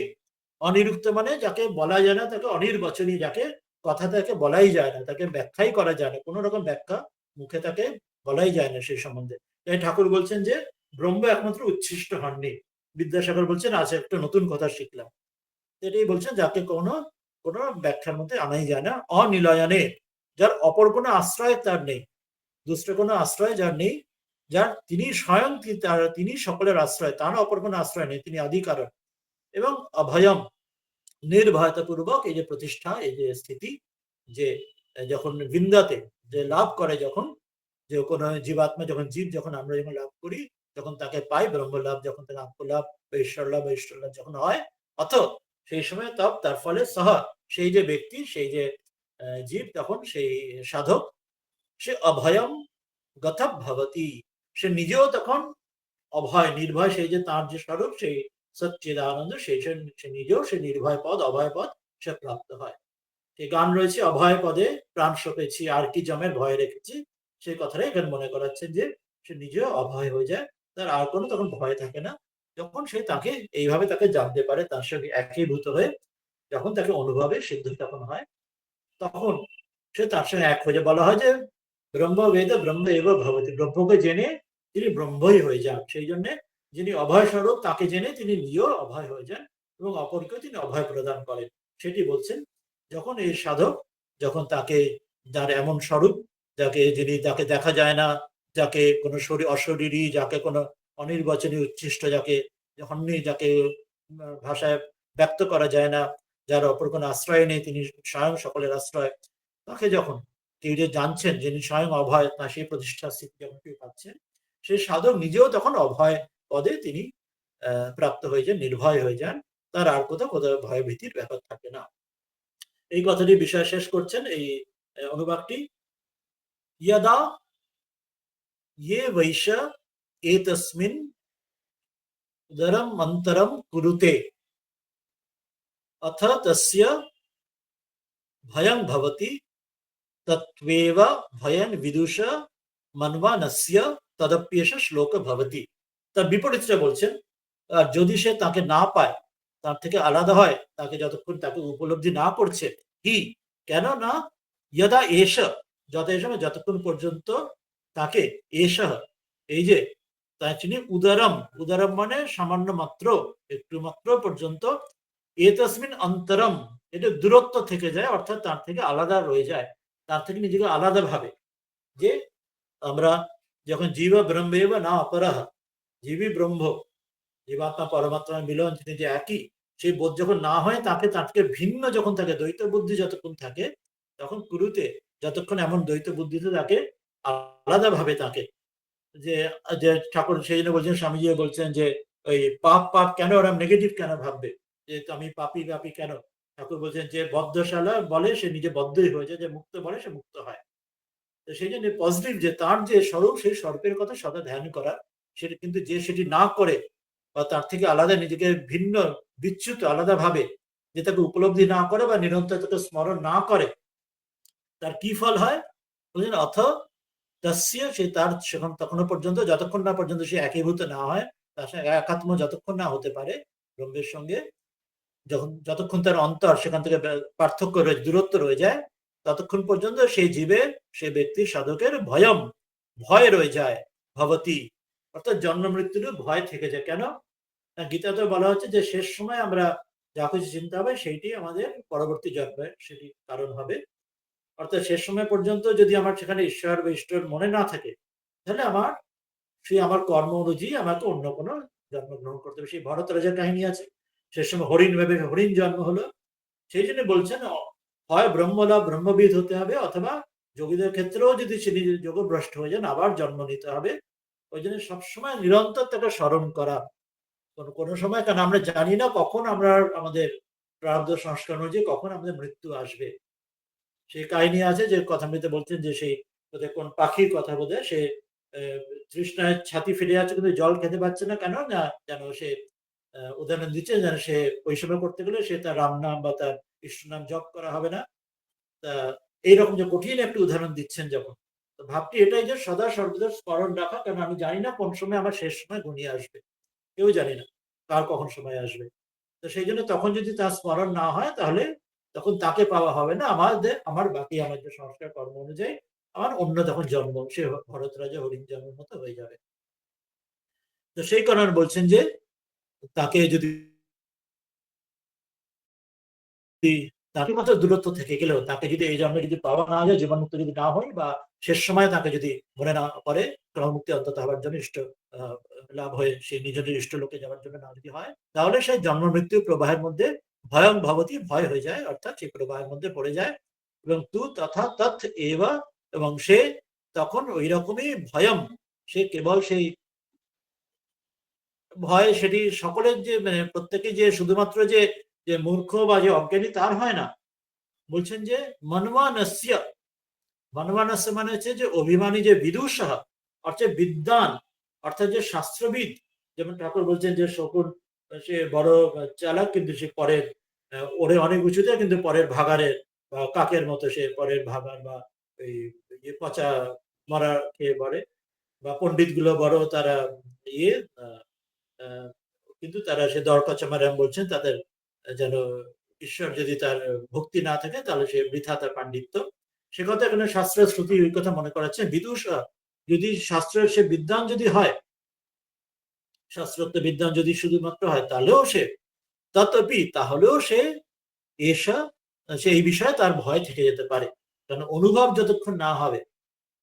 অনিরুক্ত মানে যাকে বলা যায় না, তাকে অনির্বচনী, যাকে কথা তাকে বলাই যায় না, তাকে ব্যাখ্যাই করা যায় না, কোন রকম ব্যাখ্যা মুখে তাকে বলাই যায় না সেই সম্বন্ধে। তাই ঠাকুর বলছেন যে ব্রহ্ম একমাত্র উচ্ছিষ্ট হননি। বিদ্যাসাগর বলছেন আজ একটা নতুন কথা শিখলাম। এটাই বলছেন যাকে কোনো ব্যাখ্যার মধ্যে আনাই যায় না। অনিলয়নে, যার অপর কোনো আশ্রয় তার নেই, দুষ্ট কোনো আশ্রয় যার নেই, যার তিনি স্বয়ং তিনি সকলের আশ্রয়, তার অপর কোনো আশ্রয় নেই, তিনি আদি কারণ। এবং অভয়ম, নির্ভয়তাপূর্বক এই যে প্রতিষ্ঠা, এই যে স্থিতি, যে যখন বৃন্দাতে যে লাভ করে, যখন যে কোনো জীবাত্মা যখন জীব যখন আমরা যখন লাভ করি, যখন তাকে পাই ব্রহ্মলাভ, যখন তাকে আত্মলাভ বা ঈশ্বর লাভ যখন হয়, অত সেই সময় তব তার ফলে সহ, সেই যে ব্যক্তি, সেই যে জীব, তখন সেই সাধক, সে অভয়ম গতব ভবতি, সে নিজেও তখন অভয় নির্ভয়, সেই যে তার যে স্বরূপ, সেই সচ্চিদানন্দ, সেই সে নিজেও সে নির্ভয় পদ, অভয় পদ সে প্রাপ্ত হয়। সেই গান রয়েছে, অভয় পদে প্রাণ সপেছি, আর কি জমের ভয় রেখেছি, সেই কথাটাই এখানে মনে করাচ্ছেন যে সে নিজেও অভয় হয়ে যায়, তার আর কোনো তখন ভয় থাকে না। যখন সে তাকে এইভাবে তাকে জানতে পারে, তার সঙ্গে একীভূত হয়ে যখন তাকে অনুভবে সিদ্ধ তখন হয়, তখন সে তার সঙ্গে এক হয়ে যায়। বলা হয় যে ব্রহ্মবেদ ব্রহ্ম এব ভবতি, ব্রহ্মকে জেনে তিনি ব্রহ্মই হয়ে যান। সেই জন্য যিনি অভয় স্বরূপ, তাকে জেনে তিনি নিজেও অভয় হয়ে যান এবং অপরকেও তিনি অভয় প্রদান করেন। সেটি বলছেন, যখন এই সাধক, যখন তাকে, যার এমন স্বরূপ, যাকে যিনি, যাকে দেখা যায় না, যাকে কোনো অশরীরী, যাকে কোনো অনির্বাচনীয় উচ্ছিষ্ট, যাকে যখন যাকে ভাষায় ব্যক্ত করা যায় না, যার অপর কোনো আশ্রয় নেই, তিনি স্বয়ং সকলের আশ্রয়, তাকে যখন কেউ যে জানছেন যিনি স্বয়ং অভয়, তা সেই প্রতিষ্ঠা স্থিতি যখন কেউ পাচ্ছেন, সেই সাধক নিজেও তখন অভয় পদে তিনি প্রাপ্ত হয়ে যান, নির্ভয় হয়ে যান, তার আর কোথাও ভয় ভীতির ব্যাপার থাকে না। এই কথাটি বিষয় শেষ করছেন এই অনুবাদটি, ইয়দা ये वैश एतस्मिन् उदरम अंतरम कुरुते अथ तस्य भयं भवति तत्वेव भयं विदुष मन्वानस्य तदप्येष श्लोक भवति। তার বিপরীতটা বলছেন, আর যদি সে তাকে না পায়, তার থেকে আলাদা হয়, তাকে যতক্ষণ তাকে উপলব্ধি না করছে, কি কেন না, ইয়দা এষ, যতক্ষণ পর্যন্ত তাকে এষ, এই যে তাই তিনি উদারম, উদারম মানে সামান্য মাত্র, একটু মাত্র পর্যন্ত, এতস্মিন অন্তরম, এটা দূরত্ব থেকে যায়, অর্থাৎ তার থেকে আলাদা রয়ে যায়, তার থেকে নিজেকে আলাদা ভাবে। যে আমরা যখন জীব ব্রহ্মেব না অপরাহ, জীবী ব্রহ্ম, জীবাত্মা পরমাত্মার মিলন, তিনি যে একই, সেই বোধ যখন না হয়, তাকে তার থেকে ভিন্ন যখন থাকে, দ্বৈত বুদ্ধি যতক্ষণ থাকে, তখন কুরুতে, যতক্ষণ এমন দ্বৈত বুদ্ধিতে তাকে আলাদা ভাবে, তাকে যে যে ঠাকুর সেই জন্য বলছেন, স্বামীজি বলছেন যে ওই পাপ পাপ কেন, ওরা নেগেটিভ কেন ভাববে, যে আমি পাপি পাপি কেন, ঠাকুর বলছেন যে বদ্ধশালা বলে সে নিজে বদ্ধই হয়ে যায়, যে মুক্ত বলে সে মুক্ত হয়। তো সেই জন্য পজিটিভ, যে তার যে স্বরূপ, সেই স্বরূপের কথা সদা ধ্যান করা, সেটা কিন্তু যে সেটি না করে, বা তার থেকে আলাদা, নিজেকে ভিন্ন বিচ্যুত আলাদা ভাবে, যে তাকে উপলব্ধি না করে বা নিরন্তর তাকে স্মরণ না করে, তার কি ফল হয় বলছেন, অথ তস্য, সে তার সেখান তখনও পর্যন্ত, যতক্ষণ না পর্যন্ত সে একীভূত না হয়, তার সঙ্গে একাত্ম যতক্ষণ না হতে পারে ব্রহ্মের সঙ্গে, যতক্ষণ তার অন্তর সেখান থেকে পার্থক্য রয়ে, দূরত্ব রয়ে যায়, ততক্ষণ পর্যন্ত সেই জীবের, সেই ব্যক্তির সাধকের ভয়ম, ভয় রয়ে যায়, ভবতি, অর্থাৎ জন্ম মৃত্যুর ভয় থেকে যায়। কেন? গীতাতে বলা হচ্ছে যে শেষ সময় আমরা যা কিছু চিন্তা হবে, সেইটি আমাদের পরবর্তী জন্মের সেটি কারণ হবে। অর্থাৎ শেষ সময় পর্যন্ত যদি আমার সেখানে ঈশ্বর বা ঈশ্বর মনে না থাকে, তাহলে আমার সেই আমার কর্ম অনুযায়ী আমাকে অন্য কোনো জন্মগ্রহণ করতে হবে। সেই ভরত রাজার কাহিনী আছে, সে সময় হরিণ ভেবে হরিণ জন্ম হলো। সেই জন্য বলছেন, হয় ব্রহ্মলাভ, ব্রহ্মবিদ হতে হবে, অথবা যোগীদের ক্ষেত্রেও যদি সে নিজের যোগভ্রষ্ট হয়ে যান, আবার জন্ম নিতে হবে। ওই জন্য সবসময় নিরন্তর তাকে স্মরণ করা। কোনো সময়, কারণ আমরা জানি না কখন আমরা আমাদের প্রারব্ধ সংস্কার অনুযায়ী কখন আমাদের মৃত্যু আসবে। সেই কাহিনী আছে যে কথামৃতে বলছেন যে সেই কোন পাখির কথা বোধ হয়, সে তৃষ্ণায় ছাতি ফিরে যাচ্ছে কিন্তু জল খেতে পাচ্ছে না, কেন না যেন সে উদাহরণ দিচ্ছে, যেন সে ওই সময় করতে গেলে সে তার রাম নাম বা তার কৃষ্ণ নাম জপ করা হবে না। তা এইরকম যে কঠিন একটি উদাহরণ দিচ্ছেন যখন, তো ভাবটি এটাই যে সদা সর্বদা স্মরণ রাখা, কারণ আমি জানি না কোন সময় আমার শেষ সময় ঘনিয়ে আসবে, কেউ জানি না কার কখন সময় আসবে। তো সেই জন্য তখন যদি তার স্মরণ না হয়, তাহলে তখন তাকে পাওয়া হবে না, আমার বাকি আমার যে সংস্কার কর্ম অনুযায়ী আমার অন্য তখন জন্ম, সে ভরত রাজা হরিণ জন্মের মতো হয়ে যাবে। তো সেই কারণে বলছেন যে তাকে যদি তাকে কত দূরত্ব থেকে গেলেও তাকে যদি এই জন্মে যদি পাওয়া না যায়, জীবনমুক্ত যদি না হয়, বা শেষ সময় তাকে যদি মনে না করে ক্রমমুক্তি অন্তত হওয়ার জন্য ইষ্ট লাভ হয়ে সে নিজের ইষ্ট লোকে যাওয়ার জন্য না যদি হয়, তাহলে সেই জন্ম মৃত্যু প্রবাহের মধ্যে ভয়ং ভবতী, ভয় হয়ে যায়, অর্থাৎ সেই প্রবাহের মধ্যে পড়ে যায়। এবং তু তথা তথ এবা, এবং সে তখন ওই রকমই ভয়ম, সে কেবল সেই ভয়, সেটি সকলের যে মানে প্রত্যেকে যে শুধুমাত্র যে যে মূর্খ বা যে অজ্ঞানী তার হয় না। বলছেন যে মনমানস্য, মনমানস্য মানে হচ্ছে যে অভিমানী, যে বিদুষঃ অর্থাৎ বিদ্বান, অর্থাৎ যে শাস্ত্রবিদ। যেমন ঠাকুর বলছেন যে শকুন সে বড় চালাক, কিন্তু সে পরের ওরে অনেক উঁচুতে, কিন্তু পরের ভাগাড়ের বা কাকের মতো সে পরের ভাগাড় বা এই পচা মরা খেয়ে পড়ে। বা পণ্ডিত গুলো বড় তারা ইয়ে আহ, কিন্তু তারা সে দরকচা ম্যাডাম বলছেন তাদের যেন ঈশ্বর যদি তার ভক্তি না থাকে তাহলে সে বৃথা তার পাণ্ডিত্য। সে কথা এখানে শাস্ত্র শ্রুতি ওই কথা মনে করাচ্ছেন। বিদুষ যদি শাস্ত্রের সে বিদ্বান যদি হয়, শাস্ত্রোক্ত বিদ্বান যদি শুধুমাত্র হয়, তাহলেও সে তথাপি, তাহলেও সে এসা, সে এই বিষয়ে তার ভয় থেকে যেতে পারে। কারণ অনুভব যতক্ষণ না হবে,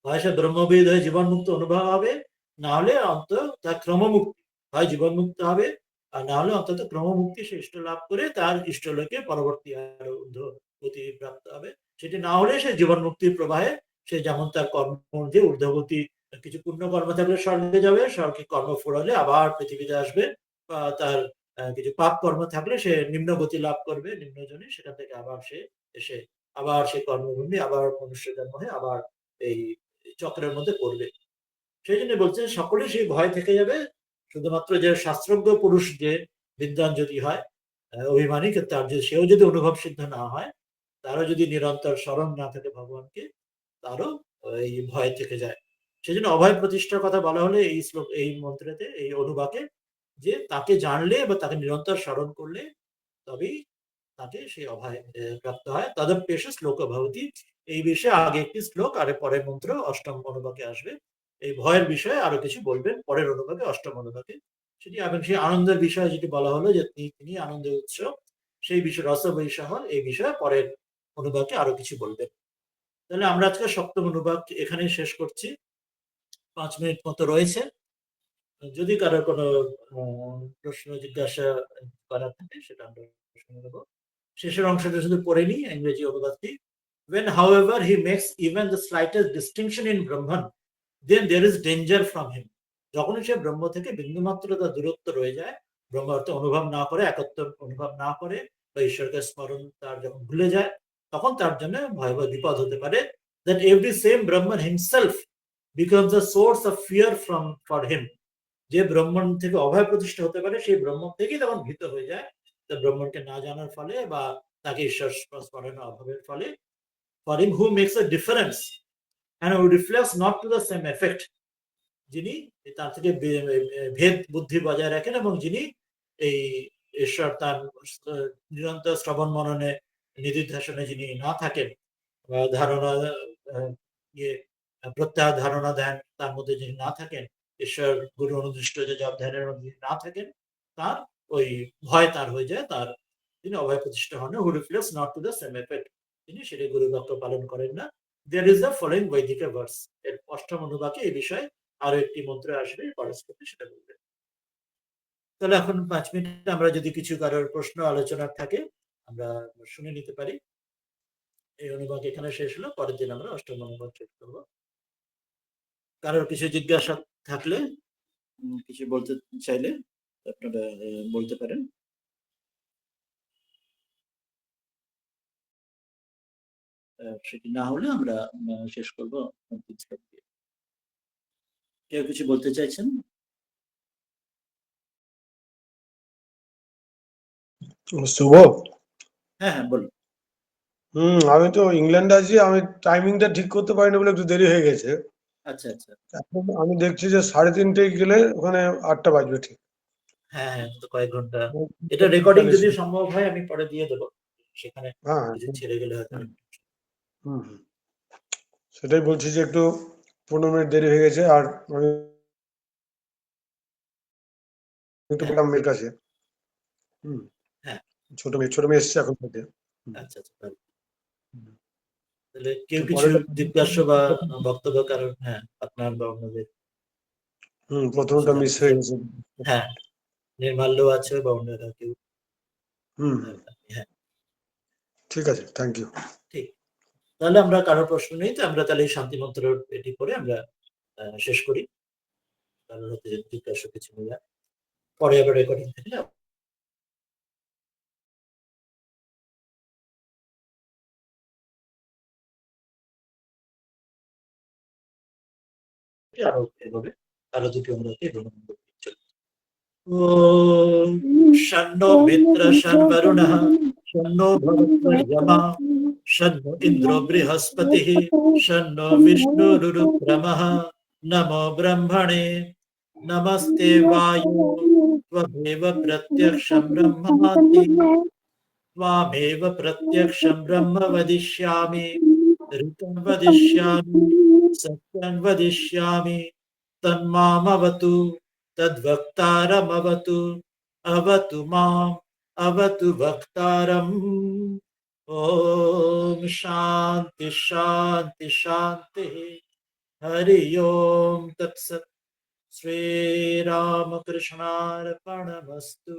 হয় সে ব্রহ্মবিদ হয়ে জীবনমুক্ত অনুভব হবে, না হলে অন্তত তার ক্রমমুক্তি, হয় জীবনমুক্ত হবে, আর না হলে অন্তত ক্রমমুক্তি সে ইষ্ট লাভ করে তার ইষ্টলোকে পরবর্তী আরো ঊর্ধ্বগতি প্রাপ্ত হবে। সেটি না হলে সে জীবন মুক্তির প্রবাহে সে যেমন তার কর্ম যে ঊর্ধ্বগতি, কিছু পুণ্য কর্ম থাকলে স্বর্গে যাবে, স্বর্গে কর্ম ফোরালে আবার পৃথিবীতে আসবে, বা তার কিছু পাপ কর্ম থাকলে সে নিম্ন গতি লাভ করবে, নিম্নজনে, সেখান থেকে আবার সে এসে আবার সে কর্মভূমি, আবার মনুষ্য জন্ম হয়ে আবার এই চক্রের মধ্যে পড়বে। সেই জন্য বলছে সকলেই সেই ভয় থেকে যাবে। শুধুমাত্র যে শাস্ত্রজ্ঞ পুরুষ যে বিদ্বান যদি হয়, অভিমানী, তার যদি সেও যদি অনুভব সিদ্ধ না হয়, তারও যদি নিরন্তর স্মরণ না থাকে ভগবানকে, তারও এই ভয় থেকে যায়। সেই জন্য অভয় প্রতিষ্ঠার কথা বলা হলে এই শ্লোক, এই মন্ত্রেতে, এই অনুবাকে, যে তাকে জানলে বা তাকে নিরন্তর স্মরণ করলে তবেই তাকে সেই অভয় প্রাপ্ত হয়। তদপ্যেষ শ্লোক ভবতি। এই বিষয়ে আগে একটি শ্লোক আর পরের মন্ত্র অষ্টম অনুবাকে আসবে। এই ভয়ের বিষয়ে আরো কিছু বলবেন পরের অনুবাকে, অষ্টম অনুবাকে। সেটি এবং সেই আনন্দের বিষয়ে যেটি বলা হলো যে তিনি আনন্দের উৎস, সেই বিষয় রস বৈশাহ, এই বিষয়ে পরের অনুবাকে আরো কিছু বলবেন। তাহলে আমরা আজকে সপ্তম অনুবাদ এখানেই শেষ করছি। 5 মিনিট মতো রয়েছে। যদি কারোর কোনো প্রশ্ন জিজ্ঞাসা করার থাকে সেটা আমরা শুনে নেবো। শেষের অংশটা শুধু পড়ে নিই ইংরেজি অনুবাদটি। When, however, he makes even the slightest distinction in Brahman, then there is danger from him. যখনই সে ব্রহ্ম থেকে বিন্দুমাত্র তার দূরত্ব রয়ে যায়, ব্রহ্ম অর্থ অনুভব না করে, একত্ব অনুভব না করে, বা ঈশ্বরকে স্মরণ তার যখন ভুলে যায়, তখন তার জন্য ভয়াবহ বিপদ হতে পারে। That every same Brahman himself becomes a source of fear for him. যে ব্রহ্মণ থেকে অভয় প্রতিষ্ঠা হতে পারে, সেই ব্রহ্ম থেকেই তখন ভীত হয়ে যায়, ব্রহ্মণকে না জানার ফলে বা তাকে ঈশ্বর স্মরণের অভাবের ফলে। For him who makes a difference and who reflects not to the same effect, যিনি তার থেকে ভেদ বুদ্ধি বজায় রাখেন, এবং যিনি এই ঈশ্বর তার নিরন্তর শ্রবণ মননে নিধিধ্যাসনে যিনি না থাকেন, ধারণা ইয়ে প্রত্যাহার ধারণা ধ্যান তার মধ্যে যিনি না থাকেন, ঈশ্বর গুরু অনুদৃষ্ট যে জপ ধ্যানের মধ্যে না থাকেন, তার ওই ভয় তার হয়ে যায়, তার তিনি অভয় প্রতিষ্ঠা হন। Who reflects not to the same effect, তিনি সেটা গুরু বাক্য পালন করেন না। There is the following Vedic verse. এর অষ্টম অনুবাকে এই বিষয়ে আরো একটি মন্ত্র আসবে, পরস্পর সেটা বলবে। তাহলে এখন 5 মিনিট আমরা যদি কিছু কারোর প্রশ্ন আলোচনার থাকে আমরা শুনে নিতে পারি। এই অনুবাদ এখানে শেষ হলো, পরের দিন আমরা অষ্টম অনুবাদ শেষ করবো। কারোর কিছু জিজ্ঞাসা থাকলে, কিছু বলতে চাইলে আপনারা বলতে পারেন। সেটি না হলে আমরা শেষ করবো। কেউ কিছু বলতে চাইছেন? শুভ, হ্যাঁ হ্যাঁ বলুন। আমি তো ইংল্যান্ডে আছি, আমি টাইমিংটা ঠিক করতে পারিনি বলে একটু দেরি হয়ে গেছে। আচ্ছা আচ্ছা। এখন আমি দেখছি যে 3:30 গেলে ওখানে 8টা বাজবে ঠিক। হ্যাঁ হ্যাঁ, তো কয়েক ঘন্টা। এটা রেকর্ডিং যদি সম্ভব হয় আমি পরে দিয়ে দেবো, সেখানে কিছু ছেড়ে গেলে হয়তো। সেটাই বলছি যে একটু 15 মিনিট দেরি হয়ে গেছে। আর আমি একটু বললাম মেয়ের কাছে, ছোট মেয়ে এসছে এখন থেকে। আচ্ছা, আচ্ছা, ভালো। হুম। তাহলে তো কেউ কিছু পরেরটা জিজ্ঞাসা বা বক্তব্য কারণ, হ্যাঁ, আপনার বা অন্যদের কিছু প্রথমটা মিস জানতে হয়ে চান? গেছে। হ্যাঁ, নির্মাল্য আছে বা অন্যরা কেউ, হুম, হ্যাঁ, ঠিক আছে, থ্যাংক ইউ। ঠিক। তাহলে আমরা কারো প্রশ্ন নেই, তো আমরা তাহলে এই শান্তি মন্ত্র এটি করে আমরা শেষ করি। কারোর হতে যদি জিজ্ঞাসা কিছু নিয়ে পরে আবার রেকর্ডিং থেকে আরো এভাবে আরো দুটি আমরা এভাবে চলি। ॐ शन्नो मित्र शन्वरुणः शन्नो भवत्वर्यमा शन्नो इन्द्रो बृहस्पतिः शन्नो विष्णुरुक्रमः नमो ब्रह्मणे नमस्ते वायो त्वमेव प्रत्यक्षं ब्रह्मासि त्वामेव प्रत्यक्षं ब्रह्म वदिष्यामि ऋतं वदिष्यामि सत्यं वदिष्यामि तन्मामवतु तद्वक्तारमवतु अवतु माम् अवतु वक्तारम् ॐ शान्ति शान्ति शान्तिः हरि ओम् तत्सत् श्रीरामकृष्णार्पणमस्तु।